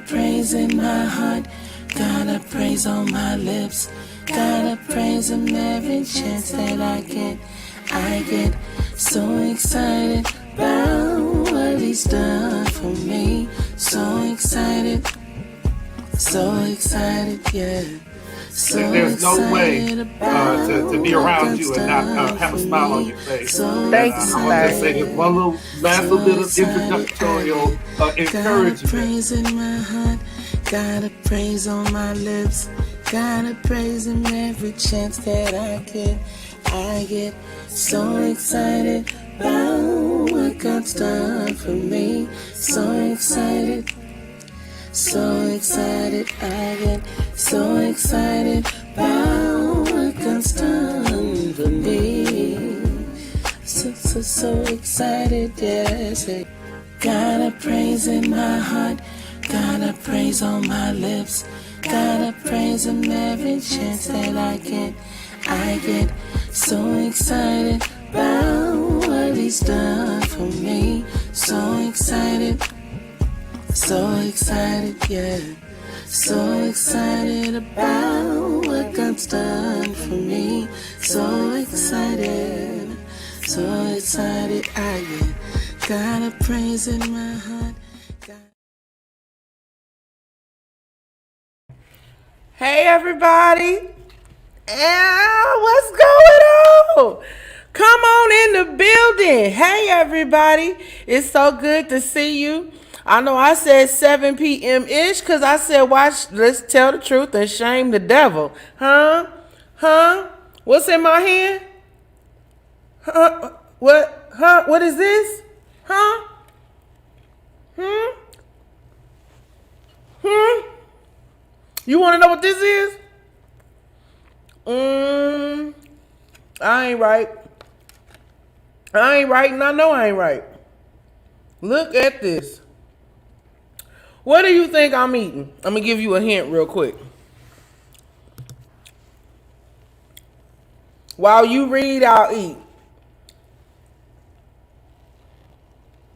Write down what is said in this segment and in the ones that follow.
praise in my heart, got a praise on my lips. Gotta praise him every chance that I get. I get so excited about what he's done for me. So excited, yeah. So there's no way to be around you and not have a smile on your face. Thank you, I want to just say this one last little bit of introductorial encouragement. Got a praise in my heart, got a praise on my lips. Gotta praise him every chance that I get. I get so excited about what God's done for me. So excited, I get so excited about what God's done for me. So excited, yes. Got a praise in my heart, got a praise on my lips. Gotta praise him every chance that I get. I get so excited about what he's done for me. So excited, yeah. So excited about what God's done for me. So excited, I get. Gotta praise in my heart. Hey everybody, what's going on? Come on in the building. Hey everybody, it's so good to see you. I know I said 7 p.m. ish because I said watch, let's tell the truth and shame the devil. Huh? What's in my hand? What? What is this? You want to know what this is? I ain't right. And I know I ain't right. Look at this. What do you think I'm eating? I'm going to give you a hint real quick. While you read, I'll eat.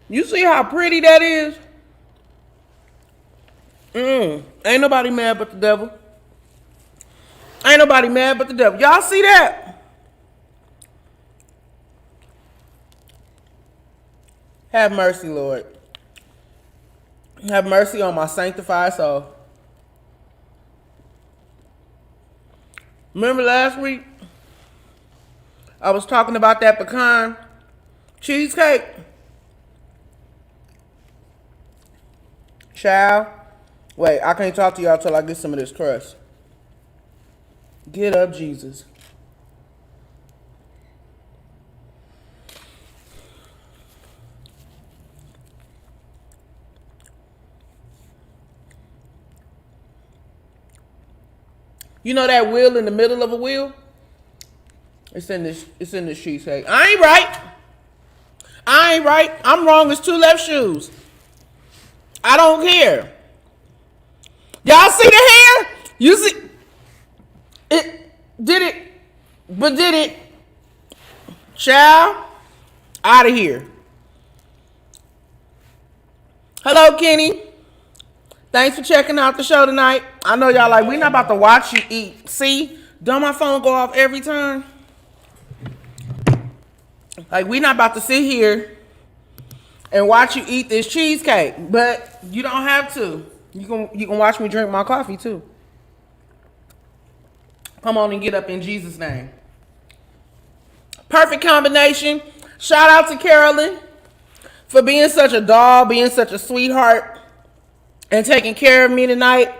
You see how pretty that is? Ain't nobody mad but the devil. Y'all see that? Have mercy, Lord. Have mercy on my sanctified soul. Remember last week? I was talking about that pecan cheesecake. Child. Wait, I can't talk to y'all till I get some of this crust. Get up, Jesus. You know that wheel in the middle of a wheel? It's in this cheesecake. I ain't right. I'm wrong as two left shoes. I don't care. Y'all see the hair? You see it? Did it? Child, out of here. Hello, Kenny. Thanks for checking out the show tonight. I know y'all like, we not about to watch you eat. See? Don't my phone go off every time? Like, we not about to sit here and watch you eat this cheesecake. But you don't have to. You can watch me drink my coffee too. Come on and get up in Jesus' name. Perfect combination. Shout out to Carolyn for being such a doll, being such a sweetheart, and taking care of me tonight.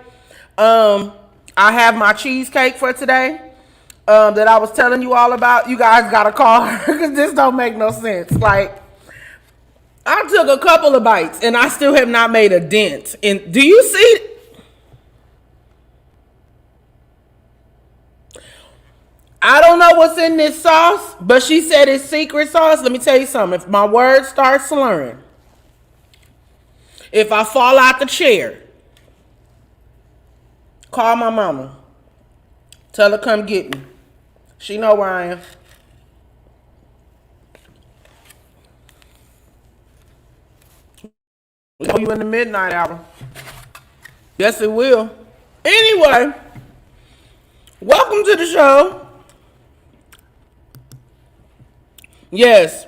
I have my cheesecake for today that I was telling you all about. You guys gotta call her because this don't make no sense. Like, I took a couple of bites and I still have not made a dent. And do you see? I don't know what's in this sauce, but she said it's secret sauce. Let me tell you something. If my words start slurring, if I fall out the chair, call my mama. Tell her come get me. She know where I am. We know you in the midnight hour. Yes, it will. Anyway, welcome to the show. Yes,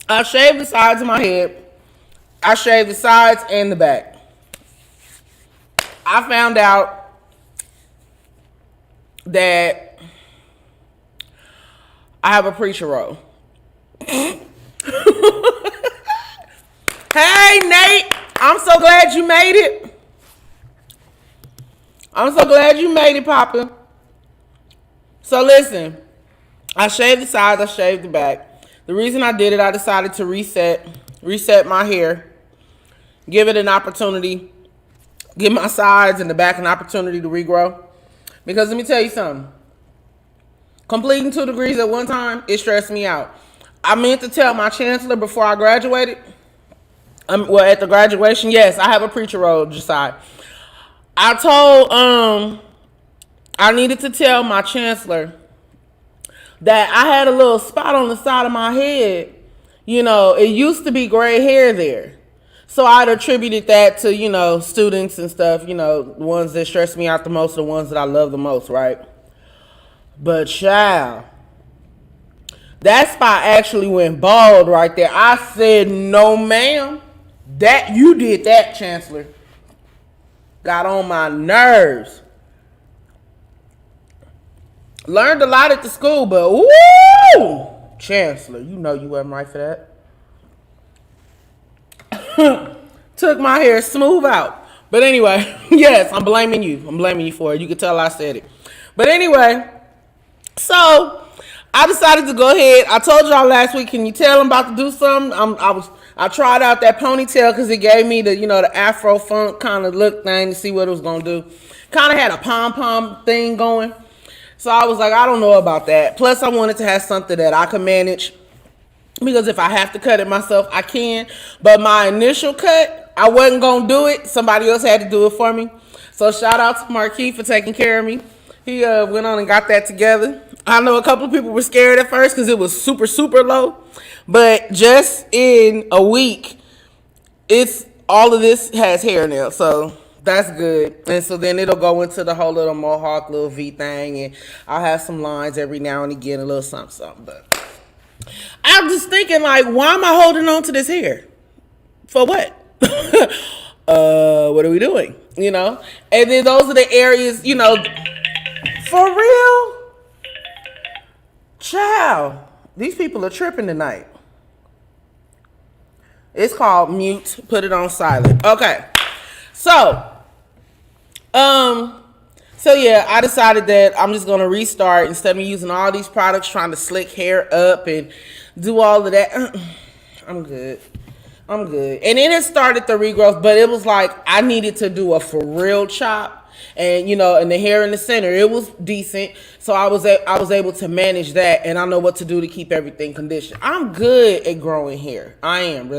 I shaved the sides of my head. I shaved the sides and the back. I found out that I have a preacher role. Hey, Nate. I'm so glad you made it. I'm so glad you made it, Papa. So listen, I shaved the sides, I shaved the back. The reason I did it, I decided to reset my hair, give it an opportunity, give my sides and the back an opportunity to regrow. Because let me tell you something. Completing 2 degrees at one time, it stressed me out. I meant to tell my chancellor before I graduated. Well, at the graduation, yes, I have a preacher role, Josiah. I told, I needed to tell my chancellor that I had a little spot on the side of my head. You know, it used to be gray hair there. So I'd attributed that to, you know, students and stuff, you know, the ones that stress me out the most, the ones that I love the most, right? But child, that spot actually went bald right there. I said, no, ma'am. That you did that, Chancellor. Got on my nerves. Learned a lot at the school, but woo! Chancellor, you know you wasn't right for that. Took my hair smooth out. But anyway, yes, I'm blaming you. I'm blaming you for it. You can tell I said it. But anyway, so I decided to go ahead. I told y'all last week, can you tell I'm about to do something? I tried out that ponytail because it gave me the, you know, the Afro funk kind of look thing to see what it was going to do. Kind of had a pom-pom thing going. So I was like, I don't know about that. Plus, I wanted to have something that I could manage. Because if I have to cut it myself, I can. But my initial cut, I wasn't going to do it. Somebody else had to do it for me. So shout out to Marquis for taking care of me. He went on and got that together. I know a couple of people were scared at first because it was super, super low. But just in a week, it's all of this has hair now. So that's good. And so then it'll go into the whole little mohawk, little V thing. And I'll have some lines every now and again, a little something, something. But I'm just thinking, like, why am I holding on to this hair? For what? What are we doing? You know? And then those are the areas, you know, for real? Child, these people are tripping tonight. It's called mute. Put it on silent. Okay. So yeah, I decided that I'm just gonna restart instead of using all these products, trying to slick hair up and do all of that. I'm good. And then it started the regrowth, but it was like I needed to do a for real chop. And, you know, and the hair in the center, it was decent. So I was able to manage that, and I know what to do to keep everything conditioned. I'm good at growing hair. I am.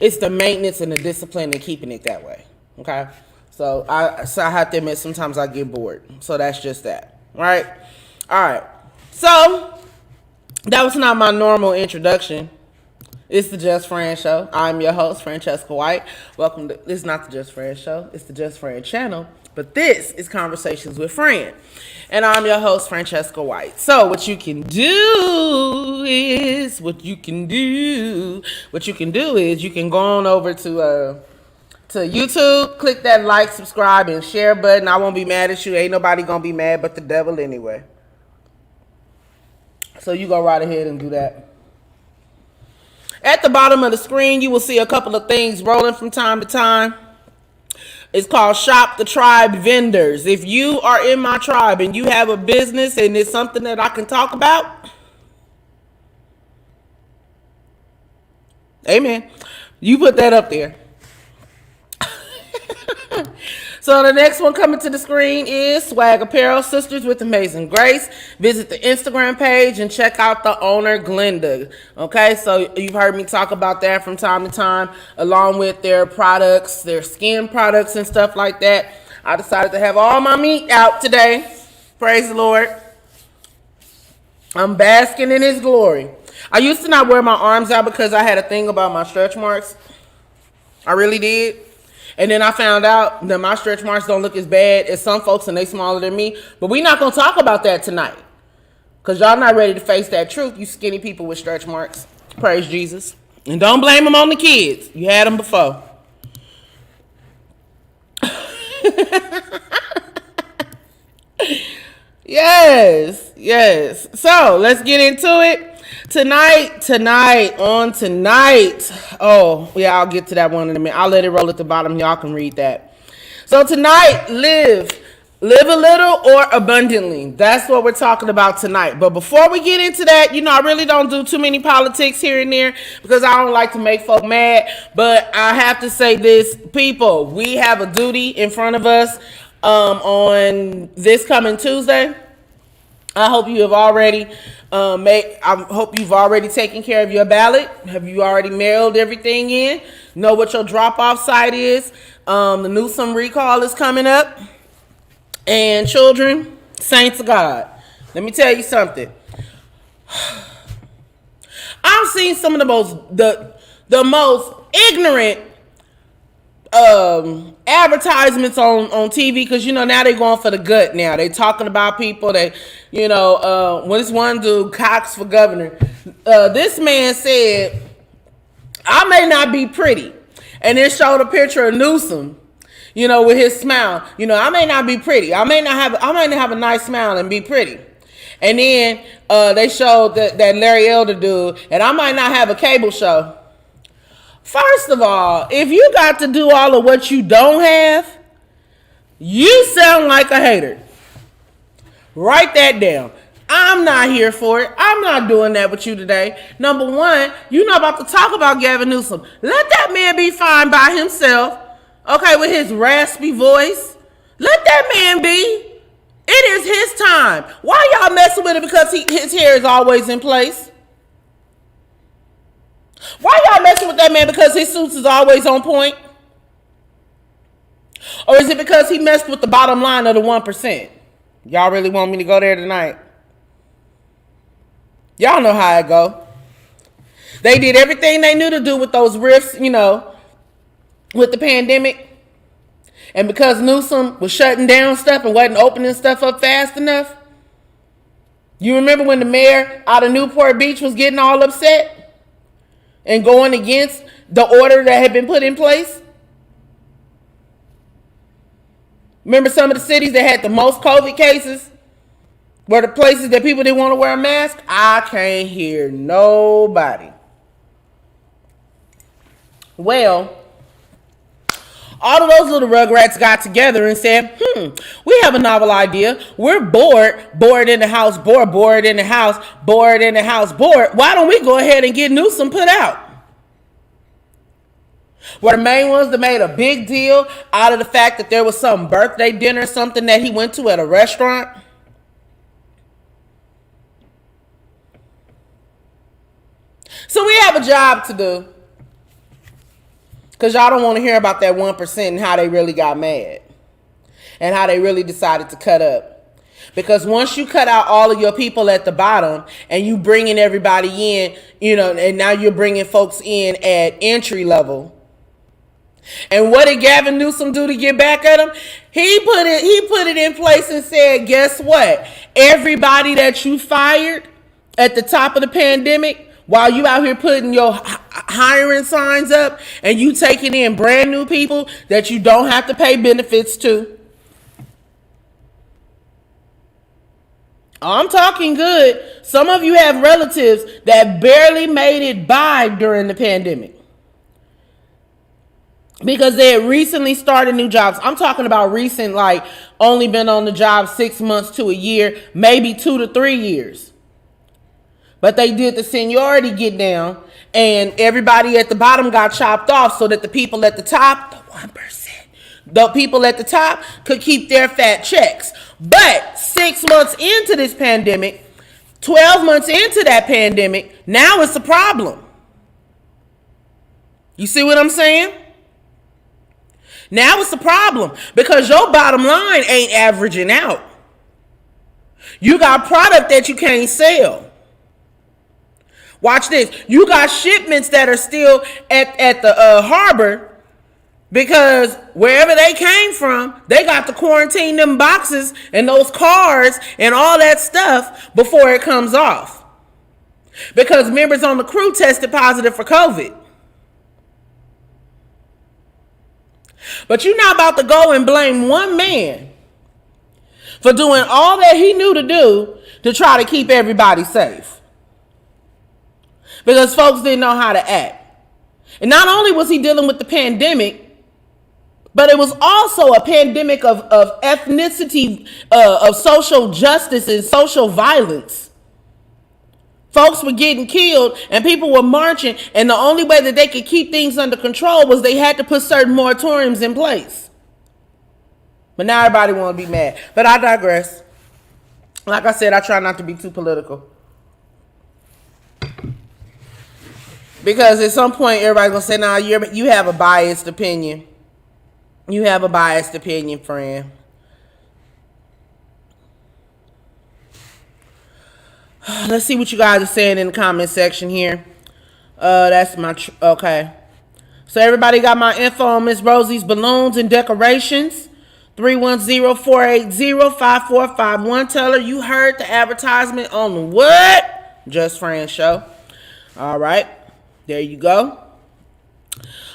It's the maintenance and the discipline and keeping it that way. Okay? So I have to admit, sometimes I get bored. So that's just that. Right? All right. So that was not my normal introduction. It's the Just Fran Show. I'm your host, Francesca White. Welcome to, this is not the Just Fran Show. It's the Just Fran channel. But this is Conversations with Fran. And I'm your host, Francesca White. So what you can do is you can go on over to YouTube, click that like, subscribe, and share button. I won't be mad at you. Ain't nobody gonna be mad but the devil anyway. So you go right ahead and do that. At the bottom of the screen, you will see a couple of things rolling from time to time. It's called Shop the Tribe Vendors. If you are in my tribe and you have a business and it's something that I can talk about, amen, you put that up there. So the next one coming to the screen is Swag Apparel, Sisters with Amazing Grace. Visit the Instagram page and check out the owner, Glenda. Okay, so you've heard me talk about that from time to time, along with their products, their skin products and stuff like that. I decided to have all my meat out today. Praise the Lord. I'm basking in his glory. I used to not wear my arms out because I had a thing about my stretch marks. I really did. And then I found out that my stretch marks don't look as bad as some folks and they smaller than me. But we're not going to talk about that tonight. Because y'all not ready to face that truth, you skinny people with stretch marks. Praise Jesus. And don't blame them on the kids. You had them before. Yes. So let's get into it. Tonight. Oh, yeah, I'll get to that one in a minute. I'll let it roll at the bottom. Y'all can read that. So tonight, live a little or abundantly. That's what we're talking about tonight. But before we get into that, I really don't do too many politics here and there because I don't like to make folk mad. But I have to say this, people, we have a duty in front of us on this coming Tuesday. I hope you have already taken care of your ballot. Have you already mailed everything in? Know what your drop-off site is. The Newsom recall is coming up. And children, saints of God, let me tell you something. I've seen some of the most ignorant advertisements on TV because now they going for the gut. Now they talking about people that when this one dude Cox for governor, this man said, I may not be pretty, and it showed a picture of Newsom, with his smile. I may not be pretty, I may not have a nice smile and be pretty. And then they showed that Larry Elder dude, and I might not have a cable show. First of all, if you got to do all of what you don't have, you sound like a hater. Write that down. I'm not here for it. I'm not doing that with you today. Number one, you're not about to talk about Gavin Newsom. Let that man be fine by himself, okay, with his raspy voice. Let that man be. It is his time. Why y'all messing with it because his hair is always in place? Why y'all messing with that man because his suits is always on point? Or is it because he messed with the bottom line of the 1%? Y'all really want me to go there tonight? Y'all know how it go. They did everything they knew to do with those rifts, with the pandemic. And because Newsom was shutting down stuff and wasn't opening stuff up fast enough. You remember when the mayor out of Newport Beach was getting all upset? And going against the order that had been put in place? Remember some of the cities that had the most COVID cases were the places that people didn't want to wear a mask? I can't hear nobody. Well, all of those little rugrats got together and said, we have a novel idea. We're bored in the house, bored in the house, bored in the house, bored. Why don't we go ahead and get Newsom put out? Were the main ones that made a big deal out of the fact that there was some birthday dinner or something that he went to at a restaurant? So we have a job to do. Because y'all don't want to hear about that 1% and how they really got mad. And how they really decided to cut up. Because once you cut out all of your people at the bottom and you bringing everybody in, and now you're bringing folks in at entry level. And what did Gavin Newsom do to get back at him? He put it in place and said, guess what? Everybody that you fired at the top of the pandemic, while you out here putting your hiring signs up and you taking in brand new people that you don't have to pay benefits to. I'm talking good. Some of you have relatives that barely made it by during the pandemic because they had recently started new jobs. I'm talking about recent, like only been on the job 6 months to a year, maybe 2 to 3 years. But they did the seniority get down and everybody at the bottom got chopped off so that the people at the top, the 1%, the people at the top could keep their fat checks. But 6 months into this pandemic, 12 months into that pandemic, now it's a problem. You see what I'm saying? Now it's a problem because your bottom line ain't averaging out. You got product that you can't sell. Watch this. You got shipments that are still at the harbor because wherever they came from, they got to quarantine them boxes and those cars and all that stuff before it comes off. Because members on the crew tested positive for COVID. But you're not about to go and blame one man for doing all that he knew to do to try to keep everybody safe. Because folks didn't know how to act. And not only was he dealing with the pandemic, but it was also a pandemic of ethnicity, of social justice and social violence. Folks were getting killed and people were marching, and the only way that they could keep things under control was they had to put certain moratoriums in place. But now everybody want to be mad. But I digress. Like I said, I try not to be too political. Because at some point, everybody's going to say, nah, you have a biased opinion. You have a biased opinion, Fran. Let's see what you guys are saying in the comment section here. That's my... okay. So everybody got my info on Miss Rosie's balloons and decorations. 310-480-5451. Tell her you heard the advertisement on the what? Just Fran show. All right. There you go.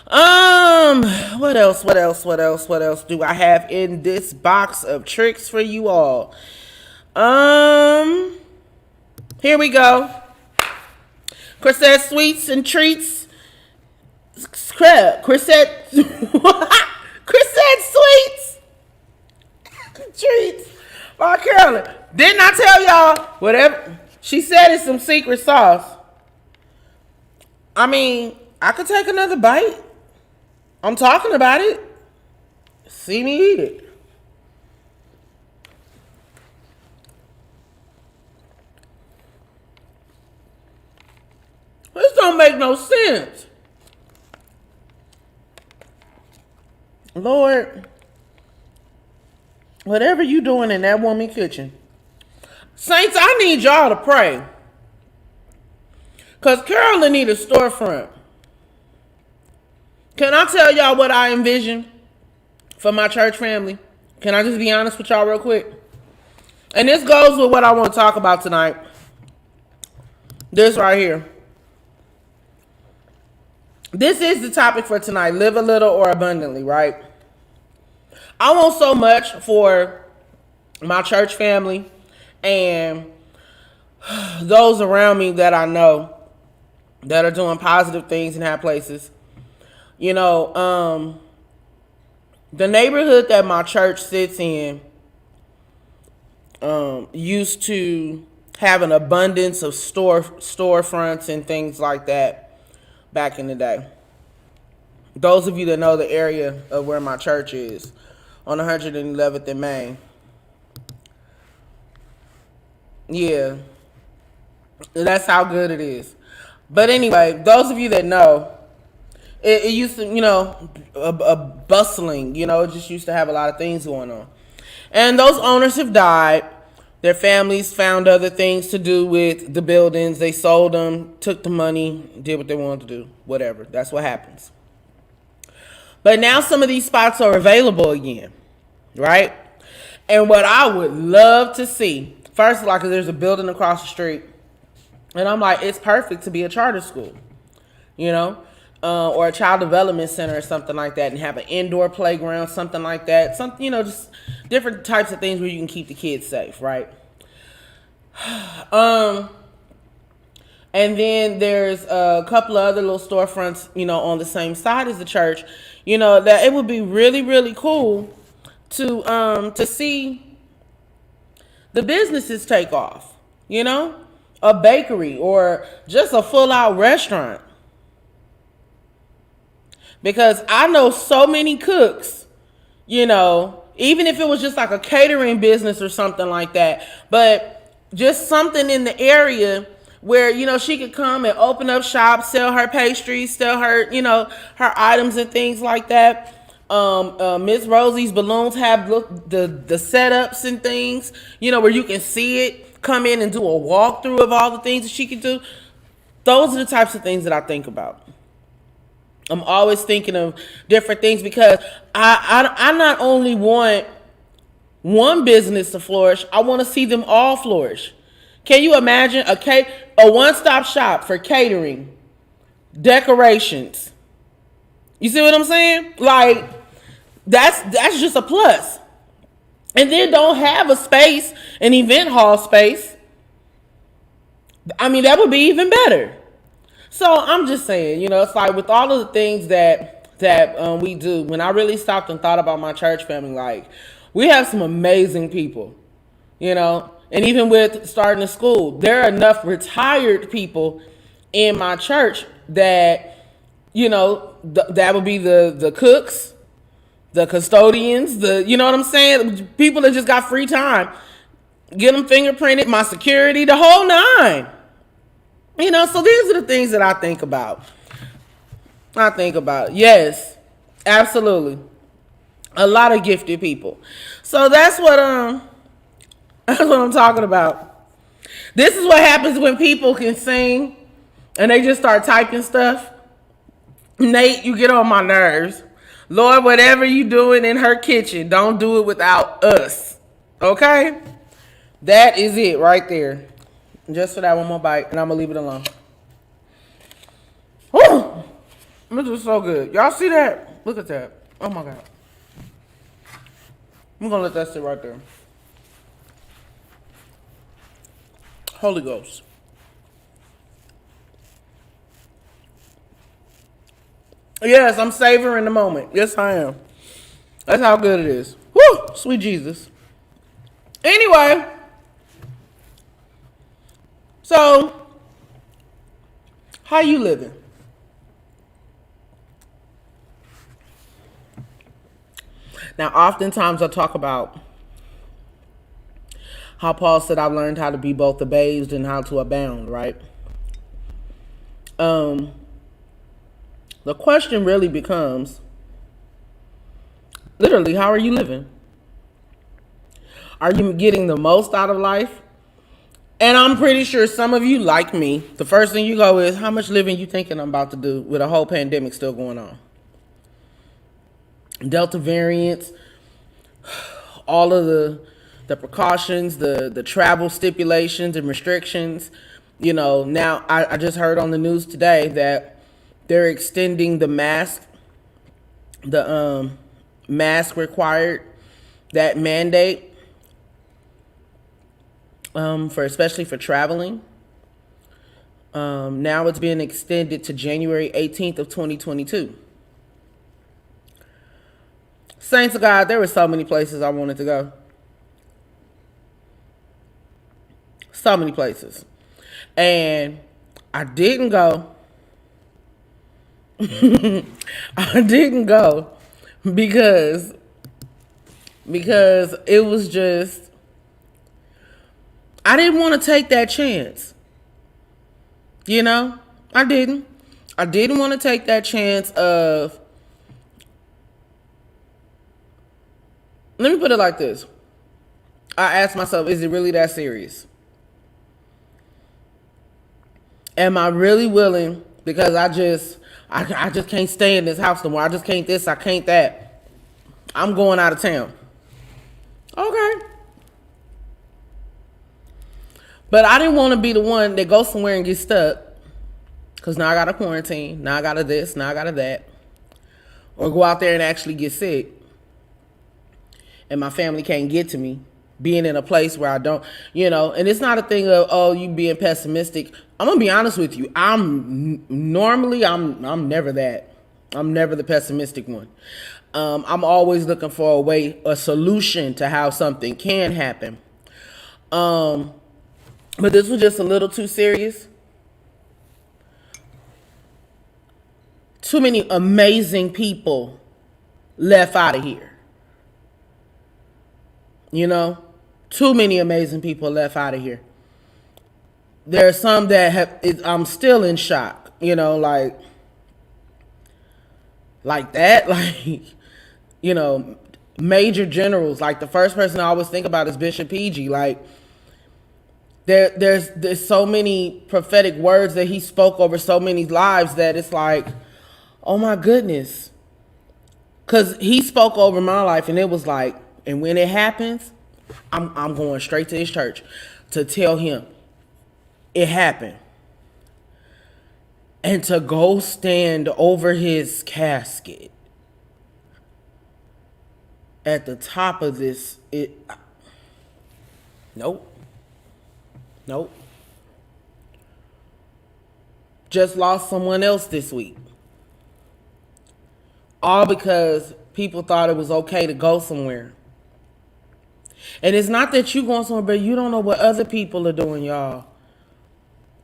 What else do I have in this box of tricks for you all? Here we go. Chrisette Sweets and Treats. Chrisette Sweets. Treats. Oh, Carolyn. Didn't I tell y'all? Whatever. She said it's some secret sauce. I mean, I could take another bite. I'm talking about it. See me eat it. This don't make no sense. Lord, whatever you doing in that woman's kitchen. Saints, I need y'all to pray. Because Carolyn need a storefront. Can I tell y'all what I envision for my church family? Can I just be honest with y'all real quick? And this goes with what I want to talk about tonight. This right here. This is the topic for tonight. Live a little or abundantly, right? I want so much for my church family and those around me that I know that are doing positive things in high places. You know, the neighborhood that my church sits in used to have an abundance of storefronts and things like that back in the day. Those of you that know the area of where my church is, on 111th and Main. Yeah, that's how good it is. But anyway, those of you that know, it used to, you know, a bustling, you know, it just used to have a lot of things going on. And those owners have died. Their families found other things to do with the buildings. They sold them, took the money, did what they wanted to do, whatever. That's what happens. But now some of these spots are available again, right? And what I would love to see, first of all, because there's a building across the street, and I'm like, it's perfect to be a charter school, you know, or a child development center or something like that, and have an indoor playground, something like that. Something, you know, just different types of things where you can keep the kids safe, right? And then there's a couple of other little storefronts, you know, on the same side as the church, you know, that it would be really, really cool to see the businesses take off, you know, a bakery or just a full out restaurant. Because I know so many cooks, you know, even if it was just like a catering business or something like that, but just something in the area where, you know, she could come and open up shop, sell her pastries, sell her, you know, her items and things like that. Miss Rosie's balloons have the setups and things, where you can see it, come in and do a walkthrough of all the things that she can do. Those are the types of things that I think about. I'm always thinking of different things because I not only want one business to flourish, I want to see them all flourish. Can you imagine a one-stop shop for catering, decorations? You see what I'm saying? Like, that's just a plus. And then don't have a space, an event hall space. I mean, that would be even better. So I'm just saying, it's like with all of the things that we do, when I really stopped and thought about my church family, like, we have some amazing people, and even with starting a school, there are enough retired people in my church that, that would be the cooks, the custodians, you know what I'm saying? People that just got free time. Get them fingerprinted, my security, the whole nine. So these are the things that I think about. Yes, absolutely. A lot of gifted people. So that's what I'm talking about. This is what happens when people can sing and they just start typing stuff. Nate, you get on my nerves. Lord, whatever you doing in her kitchen, don't do it without us. Okay? That is it right there. Just for that one more bite, and I'm going to leave it alone. Whew. This is so good. Y'all see that? Look at that. Oh, my God. I'm going to let that sit right there. Holy Ghost. Yes, I'm savoring the moment. Yes, I am. That's how good it is. Woo! Sweet Jesus. Anyway. So, how you living? Now, oftentimes I talk about how Paul said, I've learned how to be both abased and how to abound, right? The question really becomes, literally, how are you living? Are you getting the most out of life? And I'm pretty sure some of you, like me, the first thing you go is, how much living you thinking I'm about to do with a whole pandemic still going on? Delta variants, all of the precautions, the travel stipulations and restrictions. Now I just heard on the news today that they're extending the mask required, that mandate. Especially for traveling. Now it's being extended to January 18th of 2022. Saints of God, there were so many places I wanted to go. So many places. And I didn't go. I didn't go because it was just, I didn't want to take that chance. I didn't. I didn't want to take that chance of, let me put it like this. I asked myself, is it really that serious? Am I really willing? Because I just can't stay in this house no more. I just can't this, I can't that. I'm going out of town. Okay. But I didn't want to be the one that goes somewhere and gets stuck. Because now I got to quarantine. Now I got to this. Now I got to that. Or go out there and actually get sick. And my family can't get to me. Being in a place where I don't, And it's not a thing of, you being pessimistic. I'm going to be honest with you. I'm never that. I'm never the pessimistic one. I'm always looking for a solution to how something can happen. But this was just a little too serious. Too many amazing people left out of here. Too many amazing people left out of here. There are some that I'm still in shock, like that. Like, you know, major generals. Like the first person I always think about is Bishop PG. Like there's so many prophetic words that he spoke over so many lives that it's like, oh my goodness. Cause he spoke over my life and it was like, and when it happens, I'm going straight to his church to tell him it happened. And to go stand over his casket at the top of this, nope. Just lost someone else this week. All because people thought it was okay to go somewhere. And it's not that you going somewhere, but you don't know what other people are doing, y'all.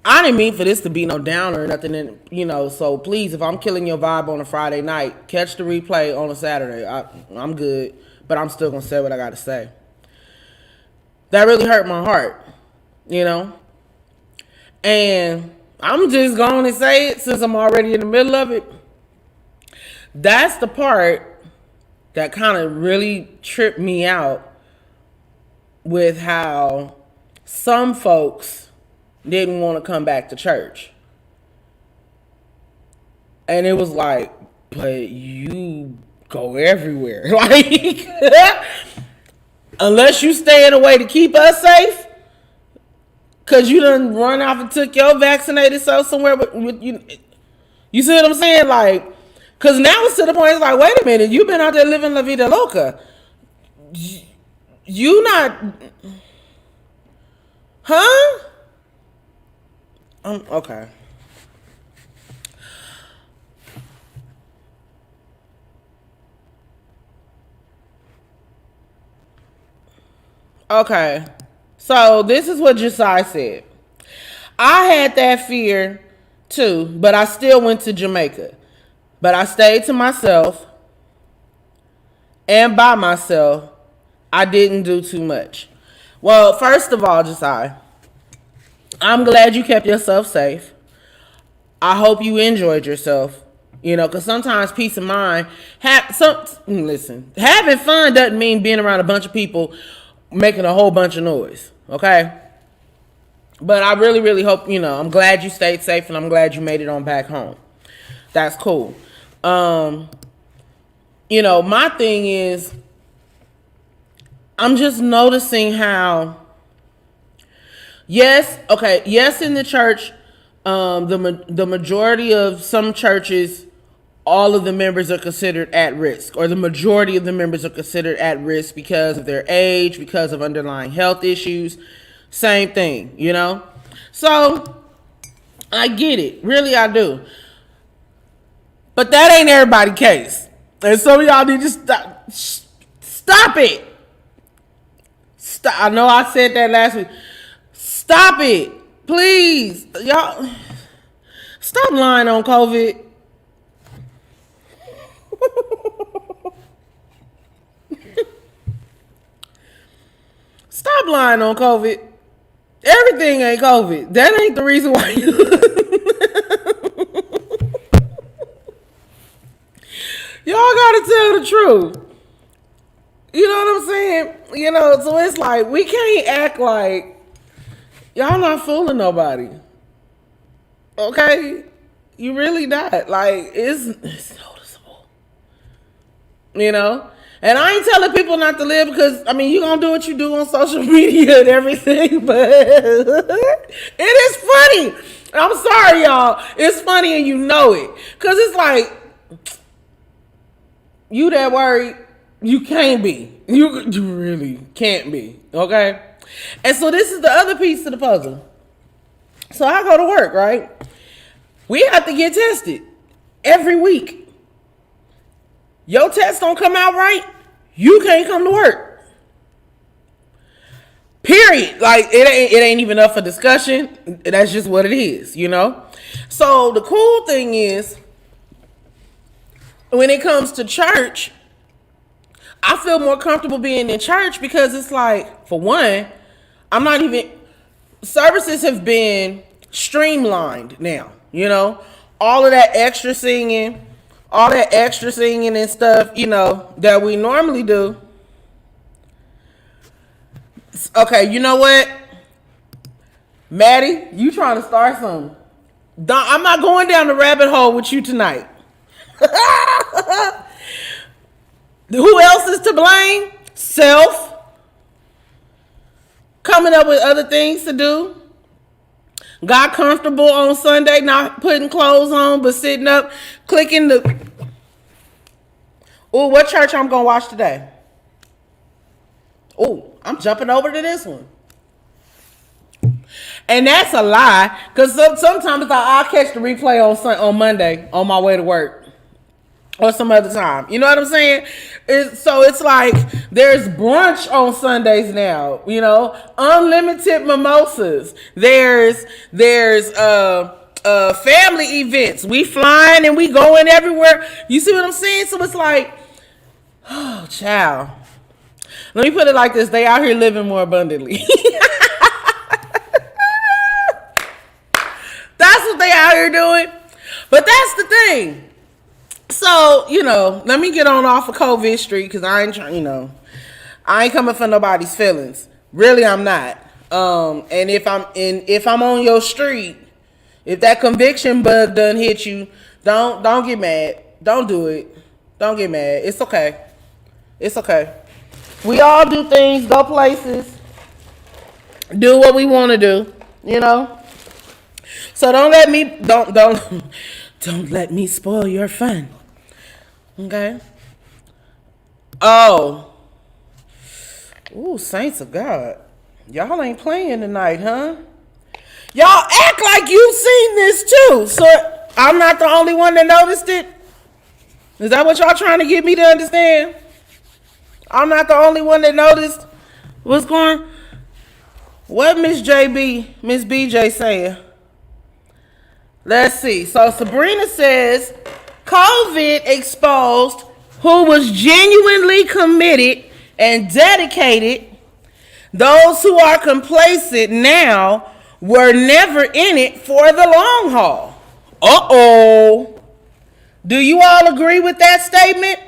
I didn't mean for this to be no downer or nothing, and, you know, so please, if I'm killing your vibe on a Friday night, catch the replay on a Saturday. I'm good, but I'm still going to say what I got to say. That really hurt my heart, you know? And I'm just going to say it since I'm already in the middle of it. That's the part that kind of really tripped me out with how some folks didn't want to come back to church. And it was like, but you go everywhere. Like, unless you stay in a way to keep us safe, because you done run off and took your vaccinated self somewhere with you. You see what I'm saying? Like, because now it's to the point, it's like, wait a minute, you've been out there living La Vida Loca. You not, huh? Okay. Okay. So this is what Josiah said. I had that fear too, but I still went to Jamaica. But I stayed to myself and by myself. I didn't do too much. Well, first of all, Josiah, I'm glad you kept yourself safe. I hope you enjoyed yourself. You know, because sometimes peace of mind, having fun doesn't mean being around a bunch of people making a whole bunch of noise. Okay? But I really, really hope, you know, I'm glad you stayed safe and I'm glad you made it on back home. That's cool. You know, my thing is, I'm just noticing how, yes, in the church, the majority of some churches, all of the members are considered at risk, or the majority of the members are considered at risk because of their age, because of underlying health issues. Same thing, you know? So, I get it. Really, I do. But that ain't everybody's case. And some of y'all need to stop it. I know I said that last week. Stop it. Please. Y'all, stop lying on COVID. Stop lying on COVID. Everything ain't COVID. That ain't the reason why you... Y'all gotta tell the truth. You know what I'm saying? You know, so it's like, we can't act like y'all not fooling nobody. Okay? You really not. Like, it's noticeable. You know? And I ain't telling people not to live because, I mean, you gonna do what you do on social media and everything, but it is funny. I'm sorry, y'all. It's funny and you know it. Because it's like, you that worried, you can't be. You really can't be, okay? And so this is the other piece of the puzzle. So I go to work, right? We have to get tested every week. Your test don't come out right, you can't come to work. Period. Like, it ain't even up for discussion. That's just what it is, you know? So the cool thing is, when it comes to church, I feel more comfortable being in church because it's like, for one, services have been streamlined now, you know? All of that extra singing, all that extra singing and stuff, you know, that we normally do. Okay, you know what? Maddie, you trying to start something. I'm not going down the rabbit hole with you tonight. Who else is to blame? Self. Coming up with other things to do. Got comfortable on Sunday, not putting clothes on, but sitting up, clicking the... Oh, what church I'm going to watch today? Oh, I'm jumping over to this one. And that's a lie, because sometimes I'll catch the replay on Monday on my way to work. Or some other time. You know what I'm saying? So it's like there's brunch on Sundays now, you know, unlimited mimosas. There's family events. We flying and we going everywhere. You see what I'm saying? So it's like, oh, child. Let me put it like this. They out here living more abundantly. That's what they out here doing. But that's the thing. So, you know, let me get on off of COVID Street, because I ain't trying, you know, I ain't coming for nobody's feelings. Really, I'm not. And if I'm on your street, if that conviction bug done hit you, don't get mad. Don't do it. Don't get mad. It's okay. It's okay. We all do things, go places, do what we want to do, you know. So don't let me spoil your fun. Okay. Oh. Ooh, saints of God. Y'all ain't playing tonight, huh? Y'all act like you've seen this too. So I'm not the only one that noticed it? Is that what y'all trying to get me to understand? I'm not the only one that noticed what's going on? What Miss BJ saying? Let's see. So Sabrina says, COVID exposed who was genuinely committed and dedicated. Those who are complacent now were never in it for the long haul. Uh-oh. Do you all agree with that statement?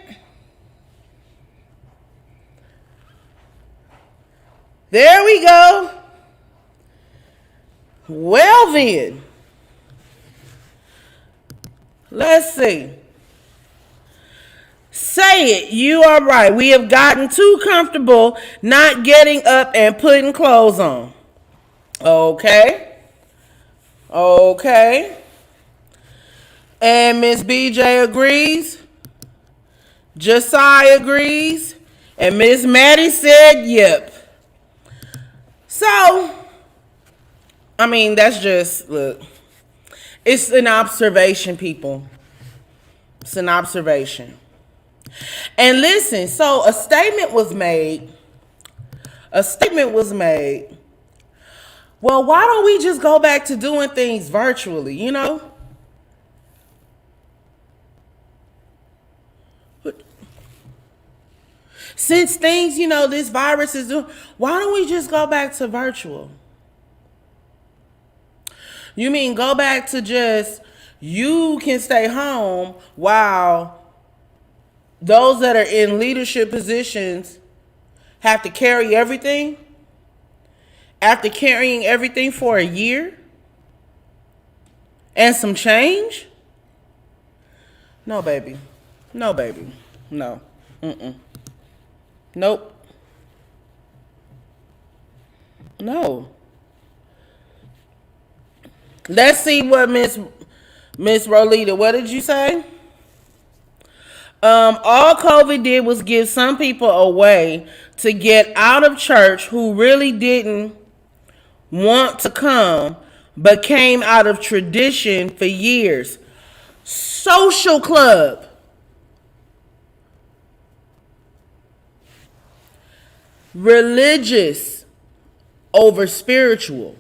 There we go. Well then. Let's see. Say it. You are right. We have gotten too comfortable not getting up and putting clothes on. Okay. Okay. And Miss BJ agrees. Josiah agrees. And Miss Maddie said, yep. So, I mean, that's just, look. It's an observation, people. It's an observation. And listen, so a statement was made. Well, why don't we just go back to doing things virtually, you know? Since things, you know, this virus is doing, why don't we just go back to virtual? You mean go back to just, you can stay home while those that are in leadership positions have to carry everything? After carrying everything for a year? And some change? No, baby. No, baby. No. Nope. No. Let's see what Miss Rolita, what did you say? All COVID did was give some people a way to get out of church who really didn't want to come, but came out of tradition for years. Social club. Religious over spiritual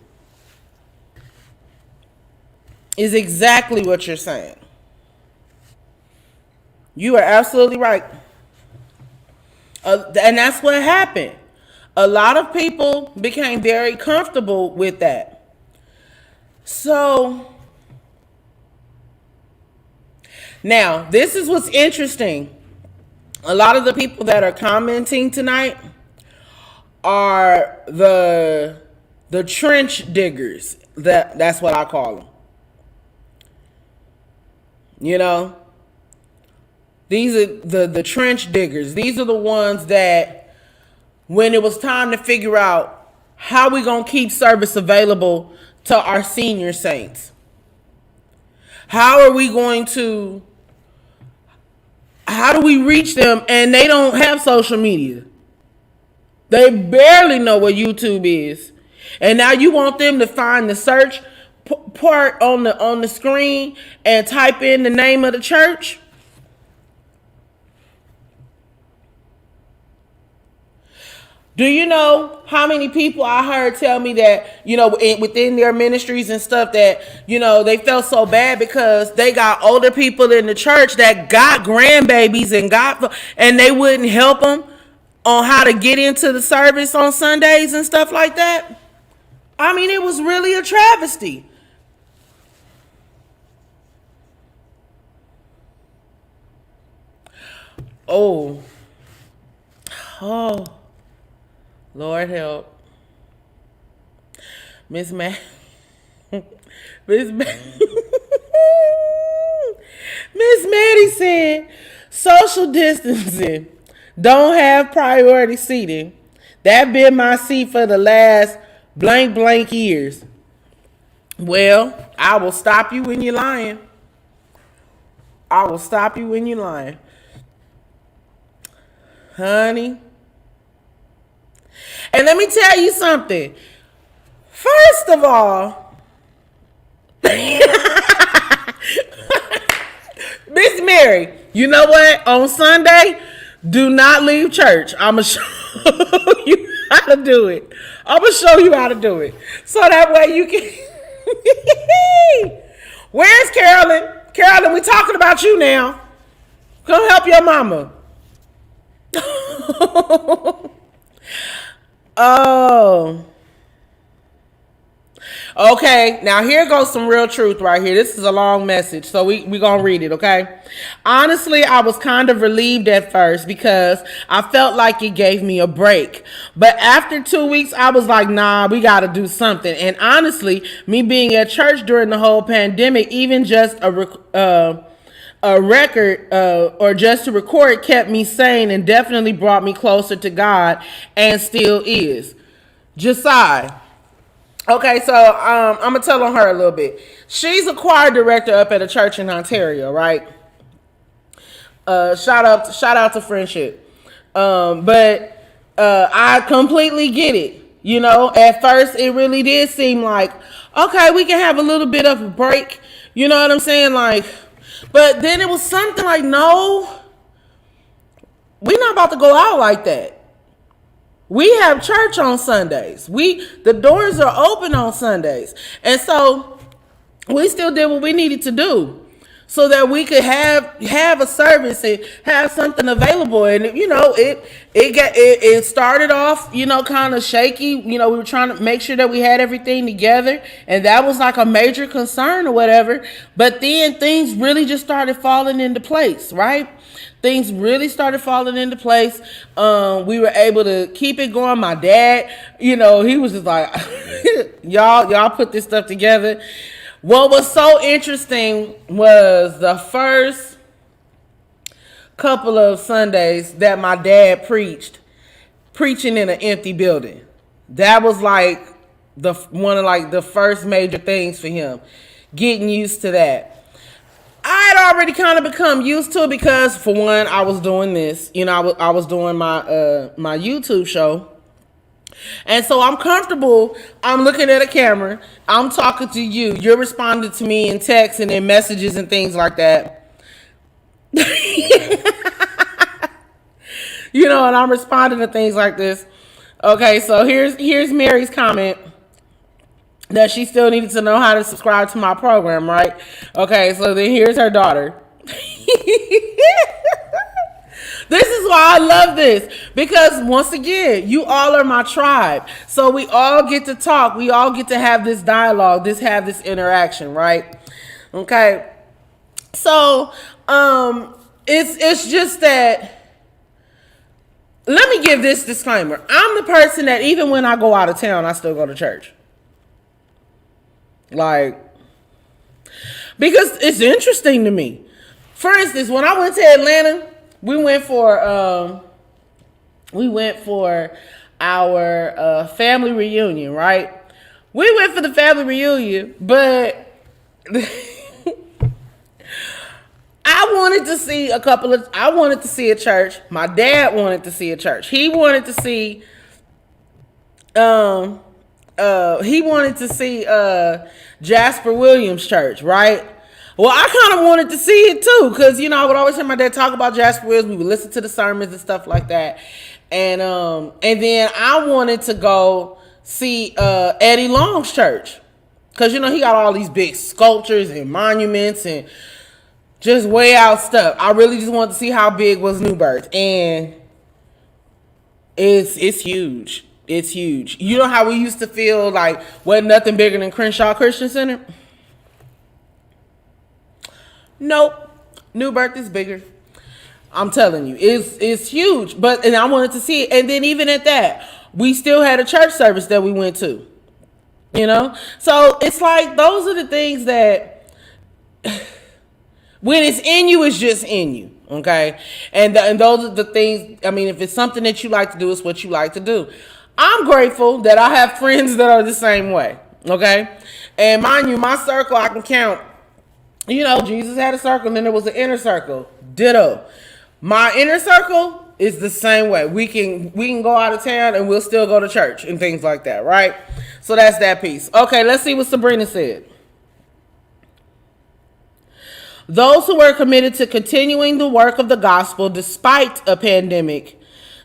is exactly what you're saying. You are absolutely right. And that's what happened. A lot of people became very comfortable with that. So Now, this is what's interesting. A lot of the people that are commenting tonight are the trench diggers. That's what I call them. You know, these are the trench diggers. These are the ones that when it was time to figure out how we gonna keep service available to our senior saints, how do we reach them, and they don't have social media. They barely know what YouTube is. And now you want them to find the search part on the screen and type in the name of the church? Do you know how many people I heard tell me that, you know, within their ministries and stuff that, you know, they felt so bad because they got older people in the church that got grandbabies and they wouldn't help them on how to get into the service on Sundays and stuff like that? I mean, it was really a travesty. Oh, Lord help. Miss Maddie said, social distancing, don't have priority seating. That been my seat for the last blank years. Well, I will stop you when you're lying. Honey. And let me tell you something. First of all, Miss Mary, you know what? On Sunday, do not leave church. I'm going to show you how to do it. So that way you can... Where's Carolyn? Carolyn, we talking about you now. Come help your mama. Oh. Okay, now here goes some real truth right here. This is a long message, so we gonna read it, okay? Honestly, I was kind of relieved at first because I felt like it gave me a break. But after 2 weeks, I was like, nah, we gotta do something. And honestly, me being at church during the whole pandemic, even just a record or just to record kept me sane and definitely brought me closer to God and still is. Josiah. Okay, so I'm gonna tell on her a little bit. She's a choir director up at a church in Ontario, right? Shout out to Friendship. But I completely get it. You know, at first it really did seem like, okay, we can have a little bit of a break. You know what I'm saying? Like, but then it was something like, no, we're not about to go out like that. We have church on Sundays. The doors are open on Sundays. And so we still did what we needed to do so that we could have a service and have something available. And, you know, it started off, you know, kind of shaky. You know, we were trying to make sure that we had everything together. And that was like a major concern or whatever. But then things really just started falling into place, right? Things really started falling into place. We were able to keep it going. My dad, you know, he was just like, y'all put this stuff together. What was so interesting was the first couple of Sundays that my dad preaching in an empty building. That was like one of the first major things for him, getting used to that. I had already kind of become used to it because, for one, I was doing this. You know, I was doing my my YouTube show. And so I'm comfortable. I'm looking at a camera. I'm talking to you. You're responding to me in text and in messages and things like that. You know, and I'm responding to things like this. Okay, so here's Mary's comment. That she still needed to know how to subscribe to my program, right? Okay, so then here's her daughter. This is why I love this. Because once again, you all are my tribe. So we all get to talk. We all get to have this dialogue, have this interaction, right? Okay. So, it's just that, let me give this disclaimer. I'm the person that even when I go out of town, I still go to church. Like, because it's interesting to me. For instance, when I went to Atlanta, we went for our family reunion, right? We went for the family reunion, but I wanted to see a church. My dad wanted to see a church. He wanted to see Jasper Williams Church, right? Well, I kind of wanted to see it too, because I would always hear my dad talk about Jasper Williams. We would listen to the sermons and stuff like that, and then I wanted to go see Eddie Long's church, because he got all these big sculptures and monuments and just way out stuff. I really just wanted to see how big was New Birth, and it's huge. It's huge. You know how we used to feel like wasn't nothing bigger than Crenshaw Christian Center? Nope. New Birth is bigger. I'm telling you, it's huge. And I wanted to see it. And then even at that, we still had a church service that we went to. So it's like those are the things that when it's in you, it's just in you. Okay, and those are the things. I mean, if it's something that you like to do, it's what you like to do. I'm grateful that I have friends that are the same way. Okay, and mind you, my circle I can count. Jesus had a circle, and then there was an inner circle. Ditto. My inner circle is the same way. We can go out of town and we'll still go to church and things like that, right? So that's that piece. Okay, let's see what Sabrina said. Those who were committed to continuing the work of the gospel despite a pandemic,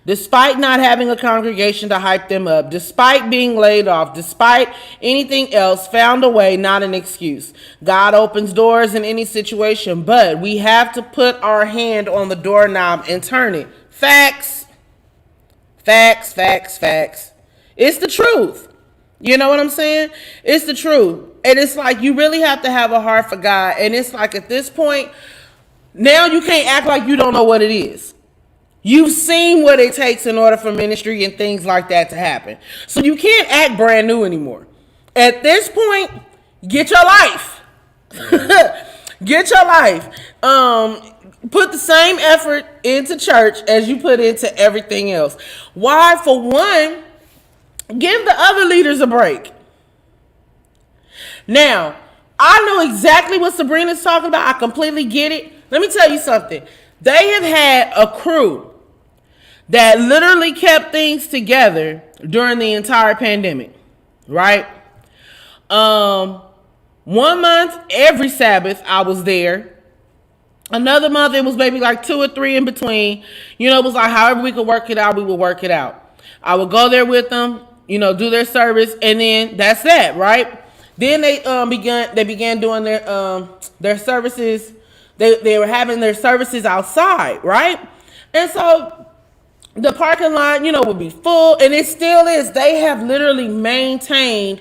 despite not having a congregation to hype them up, despite being laid off, despite anything else, found a way, not an excuse. God opens doors in any situation, but we have to put our hand on the doorknob and turn it. Facts. Facts, facts, facts. It's the truth. You know what I'm saying? It's the truth. And it's like you really have to have a heart for God. And it's like at this point, now you can't act like you don't know what it is. You've seen what it takes in order for ministry and things like that to happen. So you can't act brand new anymore. At this point, get your life. Get your life. Put the same effort into church as you put into everything else. Why? For one, give the other leaders a break. Now, I know exactly what Sabrina's talking about. I completely get it. Let me tell you something. They have had a crew that literally kept things together during the entire pandemic, right? 1 month, every Sabbath, I was there. Another month, it was maybe like 2 or 3 in between. It was like however we could work it out, we would work it out. I would go there with them, do their service, and then that's that, right? Then they began doing their services. They were having their services outside, right? And so the parking lot, would be full, and it still is. They have literally maintained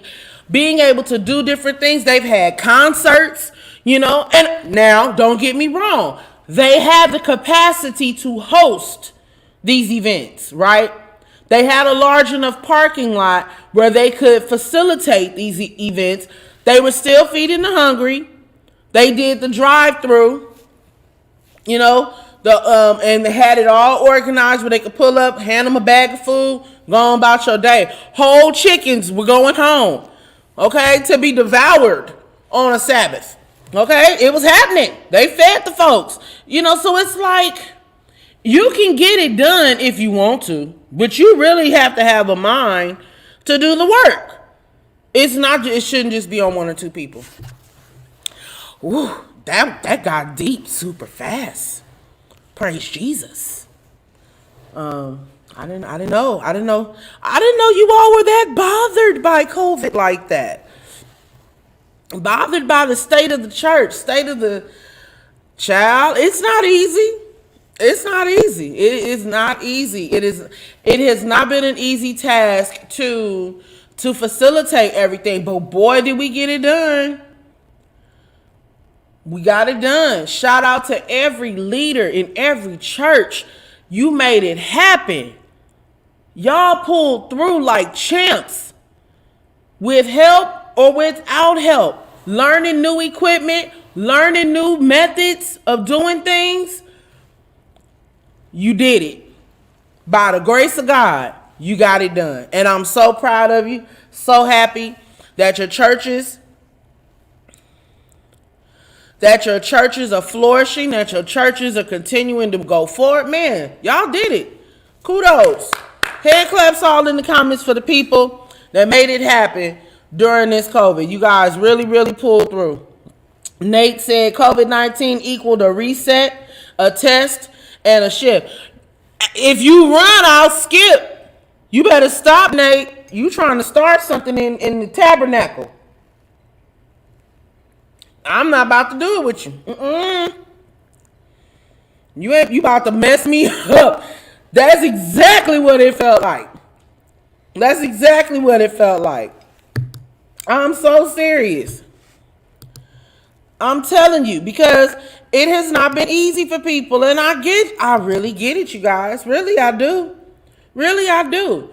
being able to do different things. They've had concerts, and now don't get me wrong. They have the capacity to host these events, right? They had a large enough parking lot where they could facilitate these events. They were still feeding the hungry. They did the drive-through, and they had it all organized where they could pull up, hand them a bag of food, go on about your day. Whole chickens were going home, okay, to be devoured on a Sabbath, okay? It was happening. They fed the folks, so it's like you can get it done if you want to, but you really have to have a mind to do the work. It shouldn't just be on 1 or 2 people. Ooh, that got deep super fast. Praise Jesus. I didn't know you all were that bothered by COVID like that. Bothered by the state of the church, state of the child. It's not easy. It's not easy. It is not easy. It has not been an easy task to facilitate everything, but boy, did we get it done. We got it done. Shout out to every leader in every church. You made it happen. Y'all pulled through like champs. With help or without help. Learning new equipment, learning new methods of doing things. You did it. By the grace of God, you got it done. And I'm so proud of you. So happy that your churches are flourishing, that your churches are continuing to go forward. Man, y'all did it. Kudos. Hand claps all in the comments for the people that made it happen during this COVID. You guys really, really pulled through. Nate said COVID-19 equaled a reset, a test, and a shift. If you run, I'll skip. You better stop, Nate. You trying to start something in the tabernacle. I'm not about to do it with you. You about to mess me up. That's exactly what it felt like. That's exactly what it felt like. I'm so serious. I'm telling you, because it has not been easy for people. And I really get it, you guys. Really, I do. Really, I do.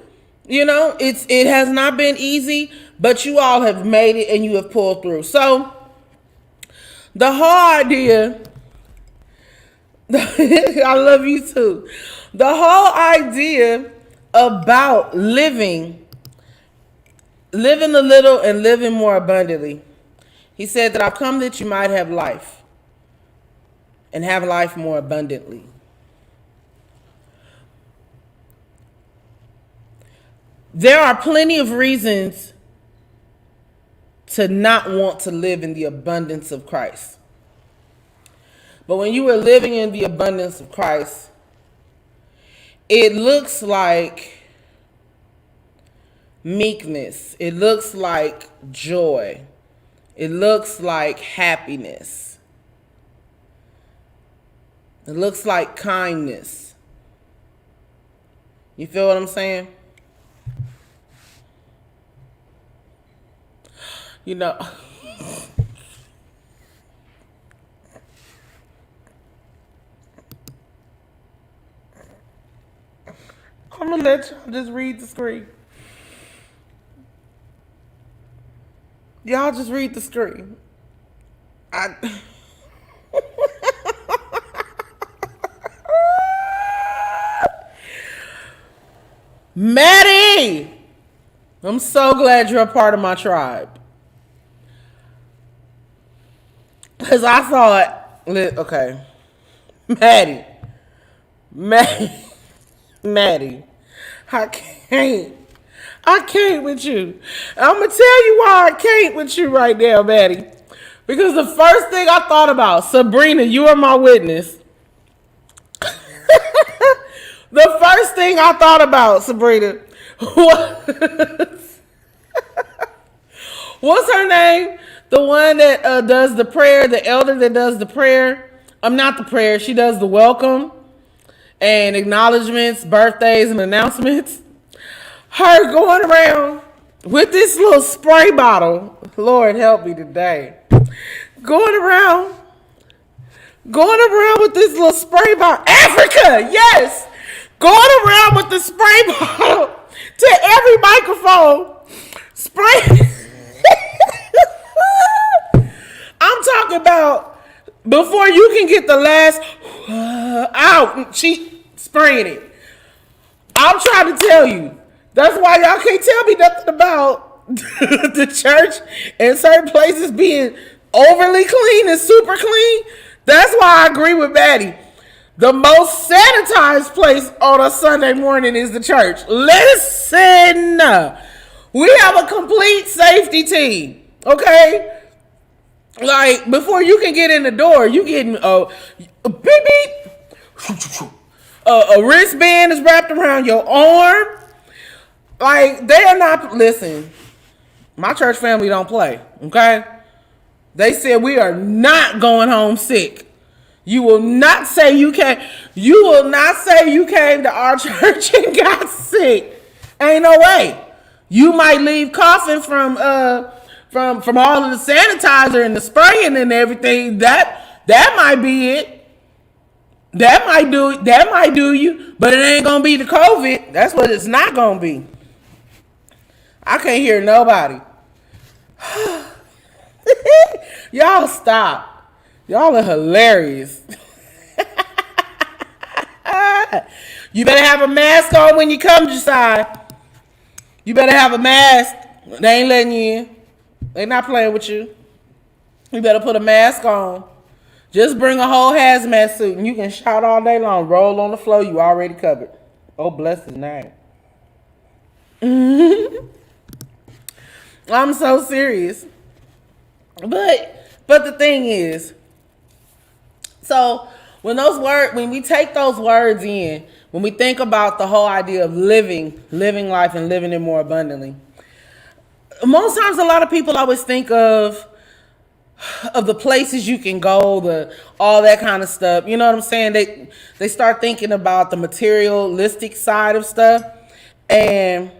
You know, it has not been easy, but you all have made it and you have pulled through. So the whole idea, I love you too. The whole idea about living a little and living more abundantly. He said that I've come that you might have life and have life more abundantly. There are plenty of reasons to not want to live in the abundance of Christ. But when you are living in the abundance of Christ, it looks like meekness. It looks like joy. It looks like happiness. It looks like kindness. You feel what I'm saying? You know, I'm gonna let y'all just read the screen. Y'all just read the screen. Maddie! I'm so glad you're a part of my tribe. Because I thought, okay. Maddie, I can't with you. I'm going to tell you why I can't with you right now, Maddie. Because the first thing I thought about, Sabrina, you are my witness. The first thing I thought about, Sabrina, what's her name? The one that does the prayer, the elder that does the prayer. Not the prayer, she does the welcome and acknowledgments, birthdays, and announcements. Her going around with this little spray bottle. Lord help me today. Going around with this little spray bottle. Africa, yes. Going around with the spray bottle to every microphone. Spray. I'm talking about before you can get the last out, she spraying it. I'm trying to tell you. That's why y'all can't tell me nothing about the church and certain places being overly clean and super clean. That's why I agree with Maddie. The most sanitized place on a Sunday morning is the church. Listen, we have a complete safety team, okay? Like, before you can get in the door, you getting a beep beep. A wristband is wrapped around your arm. Like, they are not, listen, my church family don't play, okay? They said we are not going home sick. You will not say you came to our church and got sick. Ain't no way. You might leave coughing from from all of the sanitizer and the spraying and everything. That might be it. That might do you, but it ain't gonna be the COVID. That's what it's not gonna be. I can't hear nobody. Y'all stop. Y'all are hilarious. You better have a mask on when you come, Josiah. You better have a mask. They ain't letting you in. They not playing with you. You better put a mask on. Just bring a whole hazmat suit and you can shout all day long. Roll on the floor. You already covered. Oh, bless his name. I'm so serious. But the thing is, so when we take those words in, when we think about the whole idea of living life and living it more abundantly, most times a lot of people always think of the places you can go, all that kind of stuff. You know what I'm saying? They start thinking about the materialistic side of stuff, and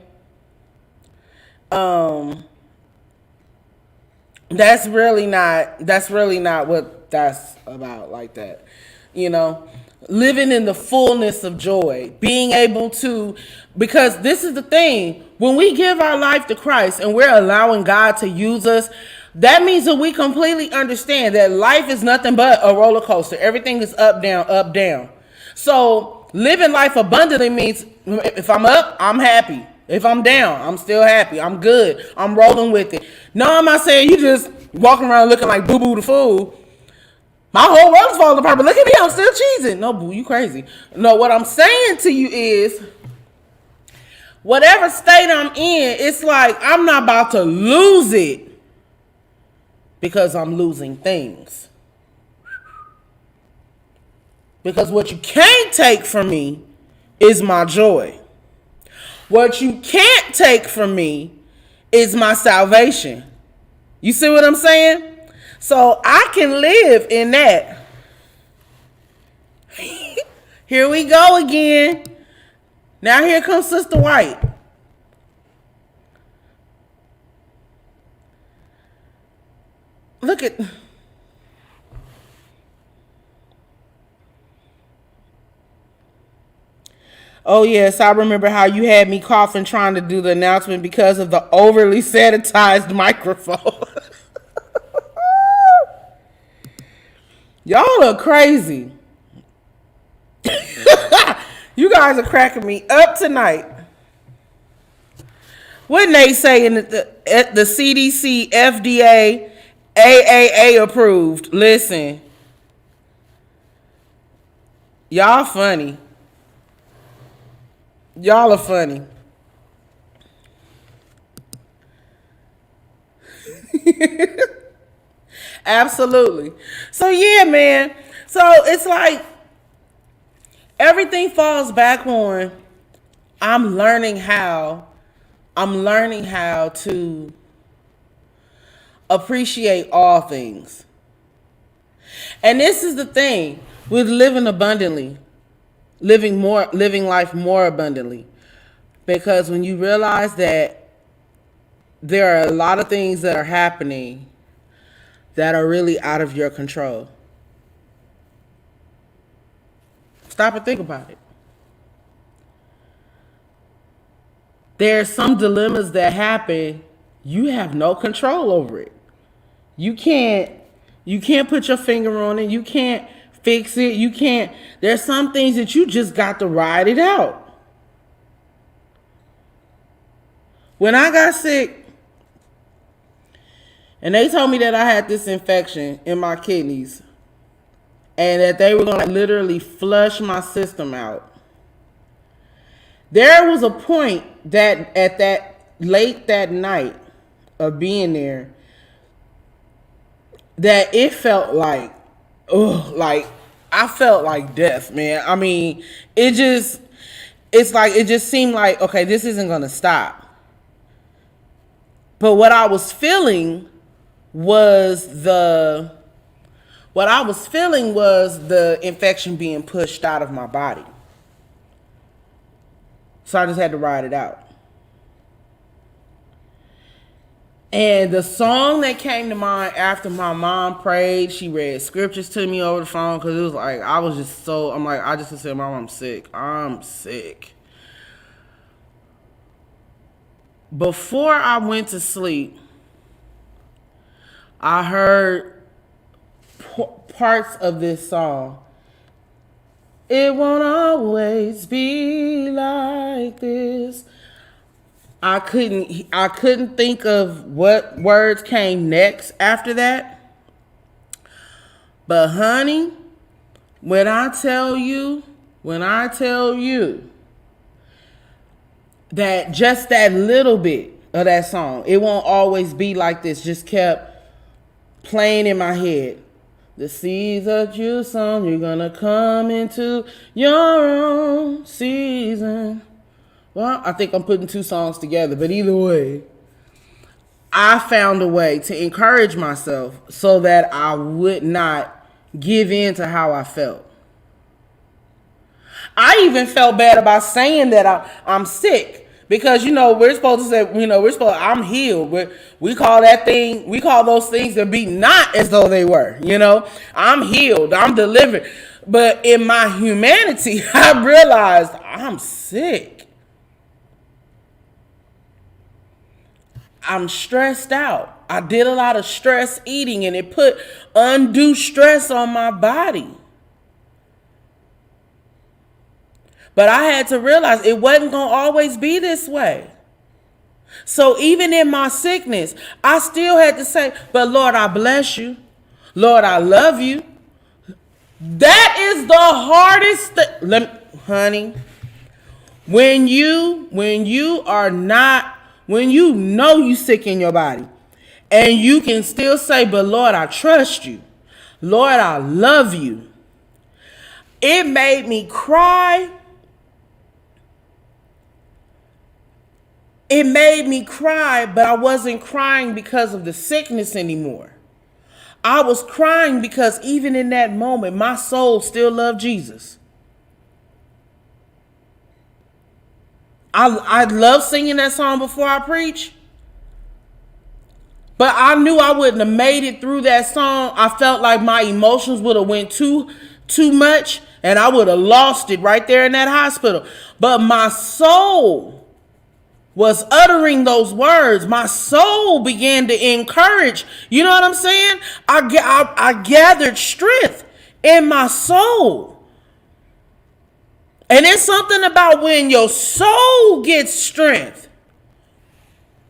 that's really not what that's about like that. You know, living in the fullness of joy, being able to, because this is the thing, when we give our life to Christ and we're allowing God to use us, that means that we completely understand that life is nothing but a roller coaster. Everything is up, down, up, down. So living life abundantly means if I'm up, I'm happy. If I'm down, I'm still happy. I'm good. I'm rolling with it. No, I'm not saying you just walking around looking like boo-boo the fool. My whole world's falling apart, but look at me, I'm still cheesing. No, boo, you crazy. No, what I'm saying to you is, whatever state I'm in, it's like I'm not about to lose it because I'm losing things. Because what you can't take from me is my joy. What you can't take from me is my salvation. You see what I'm saying? So I can live in that. Here we go again. Now here comes Sister White. Look at... Oh, yes, I remember how you had me coughing trying to do the announcement because of the overly sanitized microphone. Y'all are crazy. You guys are cracking me up tonight. What they saying that the CDC, FDA, AAA approved? Listen, y'all funny. Y'all are funny. Absolutely. So yeah, man. So it's like everything falls back on I'm learning how to appreciate all things. And this is the thing with living abundantly. Living life more abundantly, because when you realize that there are a lot of things that are happening that are really out of your control. Stop and think about it. There are some dilemmas that happen, you have no control over it. You can't put your finger on it. You can't fix it. You can't. There's some things that you just got to ride it out. When I got sick and they told me that I had this infection in my kidneys and that they were going to literally flush my system out, there was a point that at that late that night of being there that it felt like, I felt like death, man. I mean, it just seemed like, okay, this isn't going to stop. But what I was feeling was the infection being pushed out of my body. So I just had to ride it out. And the song that came to mind after my mom prayed, she read scriptures to me over the phone, because it was like, I was just so, I'm like, I just said, Mom, I'm sick. I'm sick. Before I went to sleep, I heard parts of this song. It won't always be like this. I couldn't think of what words came next after that. But honey, when I tell you that just that little bit of that song, it won't always be like this, just kept playing in my head. The seeds that you sown, you're gonna come into your own season. Well, I think I'm putting two songs together, but either way, I found a way to encourage myself so that I would not give in to how I felt. I even felt bad about saying that I'm sick, because, we're supposed to say, I'm healed. We call those things that be not as though they were, I'm healed, I'm delivered. But in my humanity, I realized I'm sick. I'm stressed out. I did a lot of stress eating, and it put undue stress on my body. But I had to realize it wasn't going to always be this way. So even in my sickness, I still had to say, but Lord, I bless you. Lord, I love you. That is the hardest thing. Honey, when you know you sick in your body, and you can still say, but Lord, I trust you. Lord, I love you. It made me cry. It made me cry, but I wasn't crying because of the sickness anymore. I was crying because even in that moment, my soul still loved Jesus. I love singing that song before I preach. But I knew I wouldn't have made it through that song. I felt like my emotions would have went too much, and I would have lost it right there in that hospital. But my soul was uttering those words. My soul began to encourage. You know what I'm saying? I gathered strength in my soul. And it's something about when your soul gets strength,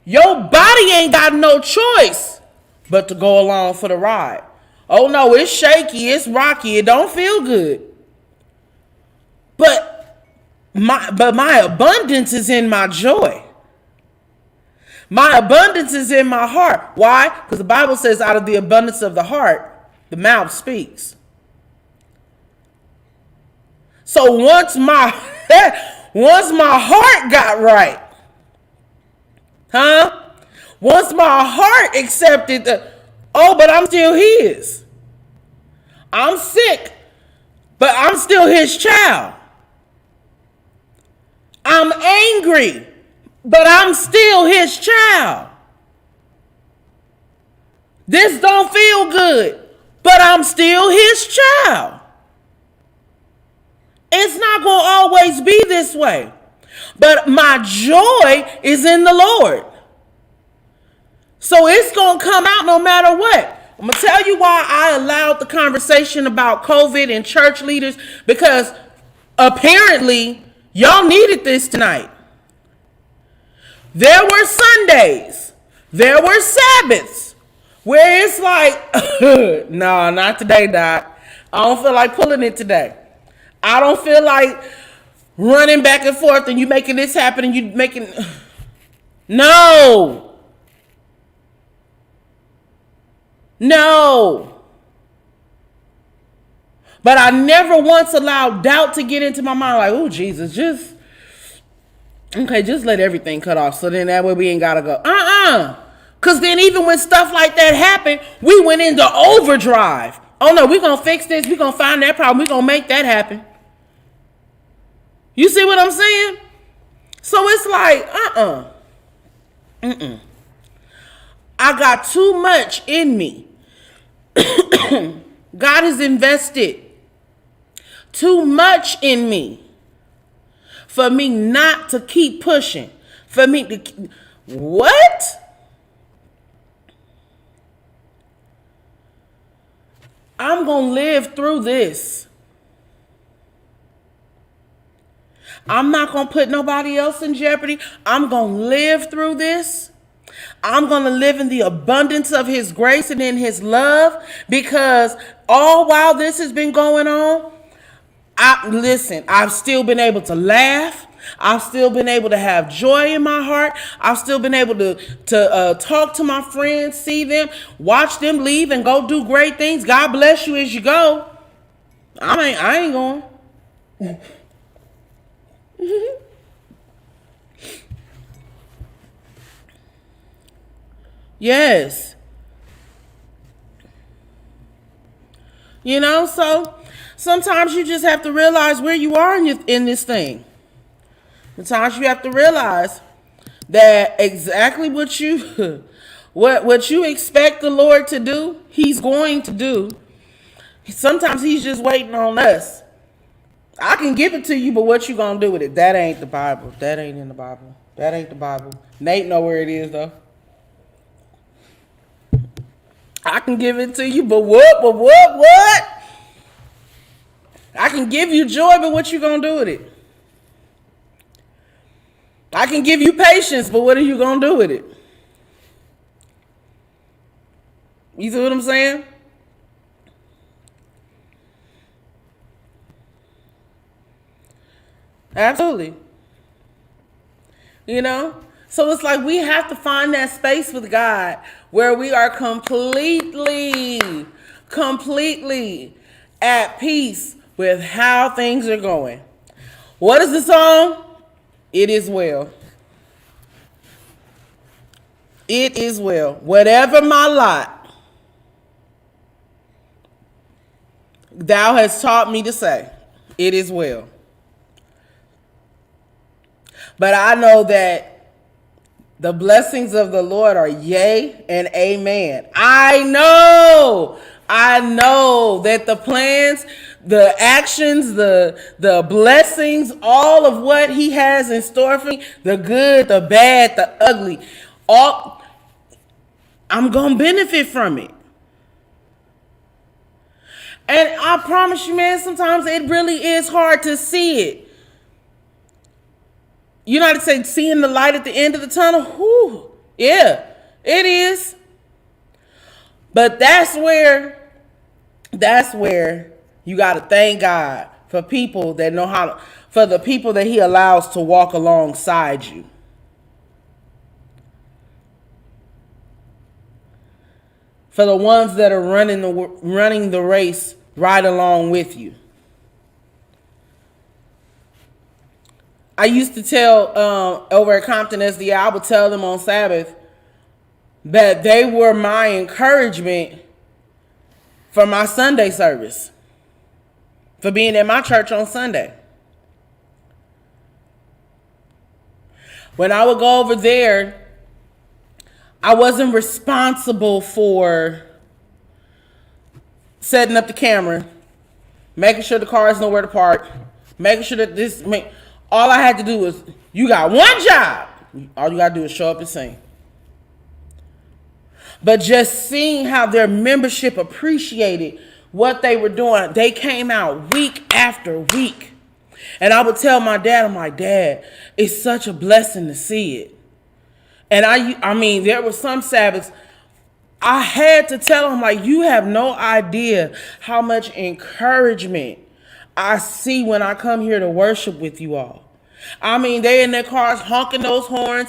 your body ain't got no choice but to go along for the ride. Oh no, it's shaky, it's rocky, it don't feel good. But my abundance is in my joy. My abundance is in my heart. Why? Because the Bible says out of the abundance of the heart, the mouth speaks. So once my heart got right, once my heart accepted but I'm still his. I'm sick, but I'm still his child. I'm angry, but I'm still his child. This don't feel good, but I'm still his child. It's not going to always be this way. But my joy is in the Lord. So it's going to come out no matter what. I'm going to tell you why I allowed the conversation about COVID and church leaders, because apparently y'all needed this tonight. There were Sundays, there were Sabbaths where it's like, no, not today, Doc. I don't feel like pulling it today. I don't feel like running back and forth and you making this happen and you making... No. But I never once allowed doubt to get into my mind like, oh, Jesus, just let everything cut off. So then that way we ain't got to go. Because then even when stuff like that happened, we went into overdrive. Oh, no, we're going to fix this. We're going to find that problem. We're going to make that happen. You see what I'm saying? So it's like, I got too much in me. God has invested too much in me for me not to keep pushing. For me to... What? I'm going to live through this. I'm not going to put nobody else in jeopardy. I'm going to live through this. I'm going to live in the abundance of his grace and in his love, because all while this has been going on, I've still been able to laugh. I've still been able to have joy in my heart. I've still been able to talk to my friends, see them, watch them leave and go do great things. God bless you as you go. I ain't going. Yes. You know, so sometimes you just have to realize where you are in this thing. Sometimes you have to realize that exactly what you what you expect the Lord to do, he's going to do. Sometimes he's just waiting on us. I can give it to you, but what you gonna do with it? That ain't the Bible. That ain't in the Bible. That ain't the Bible. Nate know where it is though. I can give it to you, but what? I can give you joy, but what you gonna do with it? I can give you patience, but what are you gonna do with it? You see what I'm saying? Absolutely. You know? So it's like we have to find that space with God where we are completely at peace with how things are going. What is the song? It is well. It is well. Whatever my lot, thou hast taught me to say, it is well. But I know that the blessings of the Lord are yea and amen. I know that the plans, the actions, the blessings, all of what he has in store for me, the good, the bad, the ugly, all, I'm going to benefit from it. And I promise you, man, sometimes it really is hard to see it. You know how to say seeing the light at the end of the tunnel? Whew. Yeah, it is. But that's where you got to thank God for people that know how to, for the people that he allows to walk alongside you. For the ones that are running the race right along with you. I used to tell over at Compton SDI, I would tell them on Sabbath that they were my encouragement for my Sunday service, for being at my church on Sunday. When I would go over there, I wasn't responsible for setting up the camera, making sure the cars know where to park, making sure that all I had to do was, you got one job. All you got to do is show up and sing. But just seeing how their membership appreciated what they were doing, they came out week after week. And I would tell my dad, I'm like, Dad, it's such a blessing to see it. And I mean, there were some Sabbaths I had to tell him, like, you have no idea how much encouragement I see when I come here to worship with you all. I mean, they in their cars honking those horns.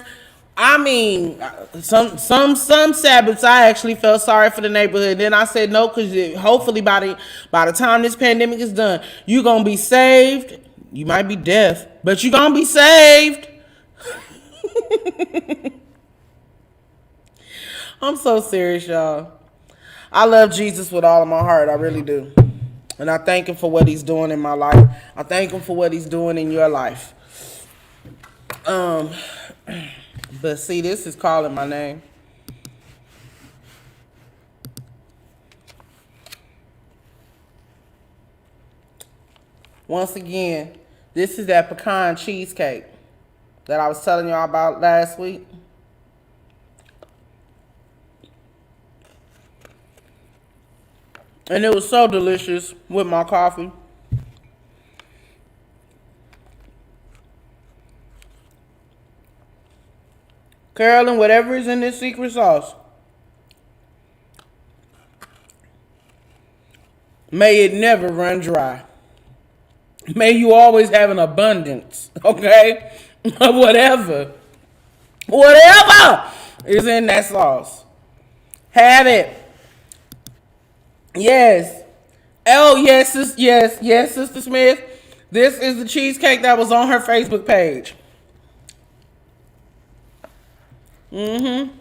I mean, some Sabbaths I actually felt sorry for the neighborhood. Then I said no, because hopefully by the time this pandemic is done, you're gonna be saved. You might be deaf, but you're gonna be saved. I'm so serious, y'all. I love Jesus with all of my heart. I really do. And I thank him for what he's doing in my life. I thank him for what he's doing in your life. But see, this is calling my name. Once again, this is that pecan cheesecake that I was telling y'all about last week. And it was so delicious with my coffee. Carolyn, whatever is in this secret sauce, may it never run dry. May you always have an abundance, okay? Whatever is in that sauce. Have it. Yes. Oh, yes, yes, Sister Smith. This is the cheesecake that was on her Facebook page. Mm-hmm.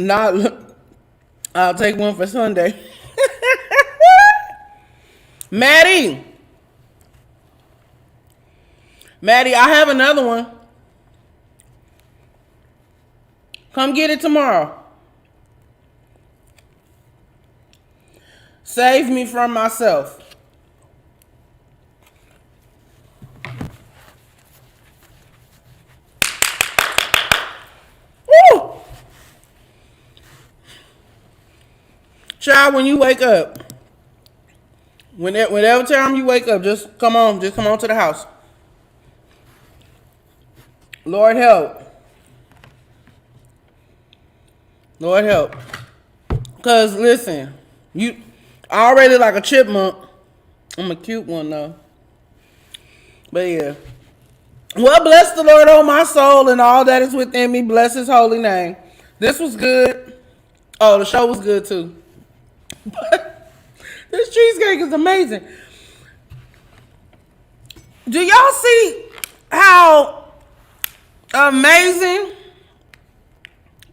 Not, I'll take one for Sunday. Maddie, I have another one. Come get it tomorrow. Save me from myself. Woo! Child, when you wake up, whenever time you wake up, just come on to the house. Lord help. Lord help. Cause listen, you already like a chipmunk. I'm a cute one though. But yeah. Well, bless the Lord, oh my soul, and all that is within me. Bless his holy name. This was good. Oh, the show was good too. But this cheesecake is amazing. Do y'all see how amazing?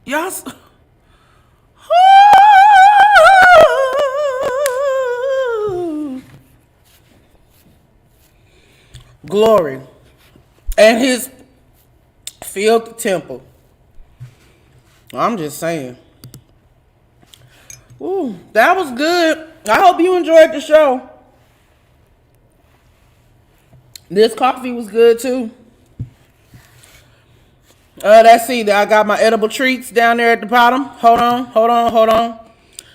Y'all. Glory. And his filled the temple. I'm just saying. Ooh, that was good. I hope you enjoyed the show. This coffee was good too. Let's see. I got my edible treats down there at the bottom. Hold on.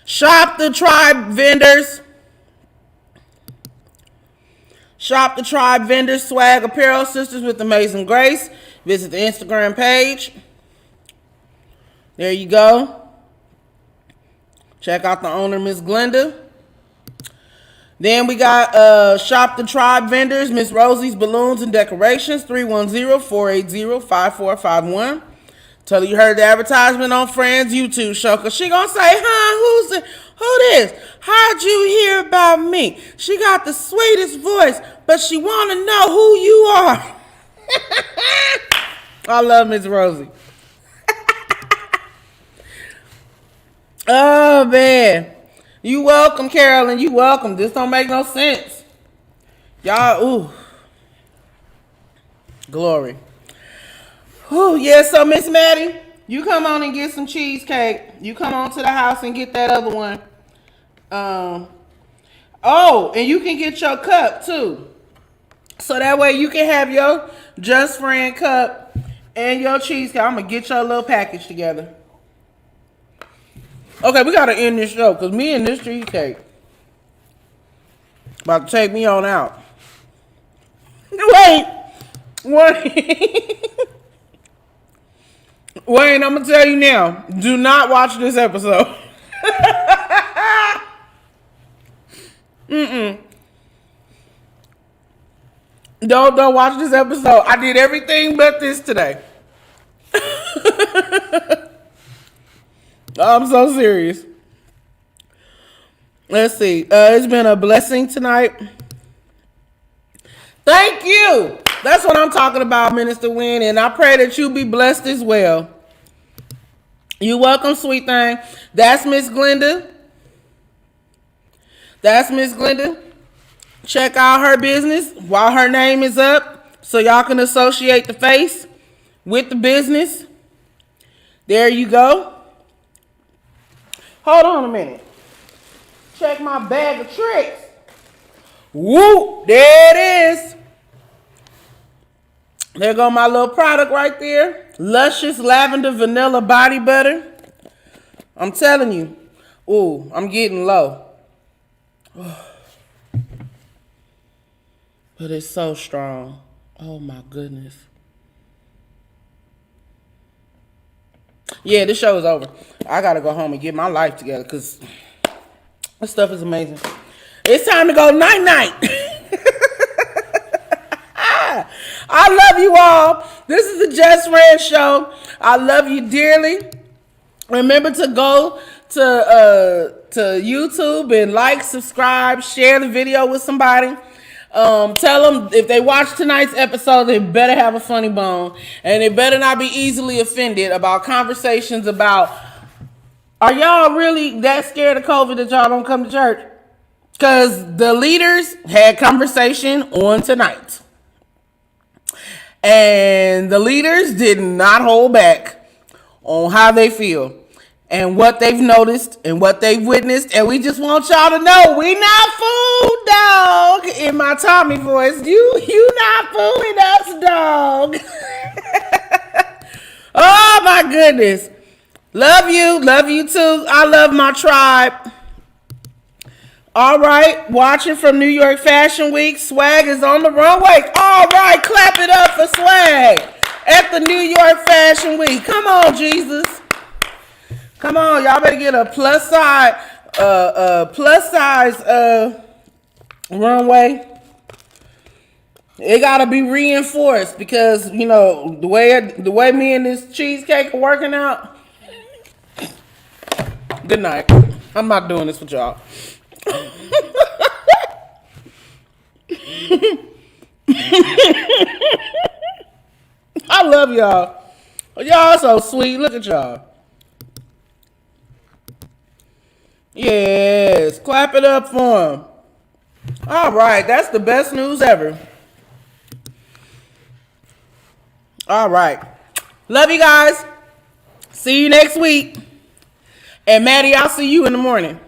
Shop the Tribe vendors. Shop the Tribe vendors, swag apparel, Sisters with Amazing Grace. Visit the Instagram page. There you go. Check out the owner, Miss Glenda. Then we got Shop the Tribe vendors, Miss Rosie's Balloons and Decorations, 310-480-5451. Tell her you heard the advertisement on Fran's YouTube show, because she gonna say, who this? How'd you hear about me? She got the sweetest voice, but she want to know who you are. I love Miss Rosie. Oh, man. You welcome, Carolyn. You welcome. This don't make no sense. Y'all, ooh. Glory. Ooh, yeah, so Miss Maddie, you come on and get some cheesecake. You come on to the house and get that other one. Oh, and you can get your cup too. So that way you can have your Just Fran cup and your cheesecake. I'm going to get your little package together. Okay, we got to end this show because me and this cheesecake about to take me on out. Wait. Wayne, I'm going to tell you now. Do not watch this episode. Don't watch this episode. I did everything but this today. I'm so serious. Let's see. It's been a blessing tonight. Thank you. That's what I'm talking about, Minister Wynn. And I pray that you be blessed as well. You welcome, sweet thing. That's Miss Glenda. Check out her business while her name is up so y'all can associate the face with the business. There you go. Hold on a minute. Check my bag of tricks. Whoop, there it is. There go my little product right there. Luscious Lavender Vanilla Body Butter. I'm telling you. Ooh, I'm getting low. But it's so strong. Oh my goodness. Yeah, this show is over. I gotta go home and get my life together because this stuff is amazing. It's time to go night-night. I love you all. This is the Just Fran Show. I love you dearly. Remember to go to YouTube and like, subscribe, share the video with somebody. Tell them if they watch tonight's episode, they better have a funny bone. And they better not be easily offended about conversations about, are y'all really that scared of COVID that y'all don't come to church? Because the leaders had conversation on tonight. And the leaders did not hold back on how they feel and what they've noticed and what they've witnessed. And we just want y'all to know we not fooled, dog. In my Tommy voice, you not fooling us, dog. Oh my goodness. Love you too. I love my tribe. All right, watching from New York Fashion Week, Swag is on the runway. All right, clap it up for Swag at the New York Fashion Week. Come on, Jesus. Come on, y'all better get a plus size runway. It gotta be reinforced because you know the way me and this cheesecake are working out. Good night. I'm not doing this with y'all. I love y'all. Y'all so sweet. Look at y'all. Yes, clap it up for him. All right, that's the best news ever. All right. Love you guys. See you next week. And Maddie, I'll see you in the morning.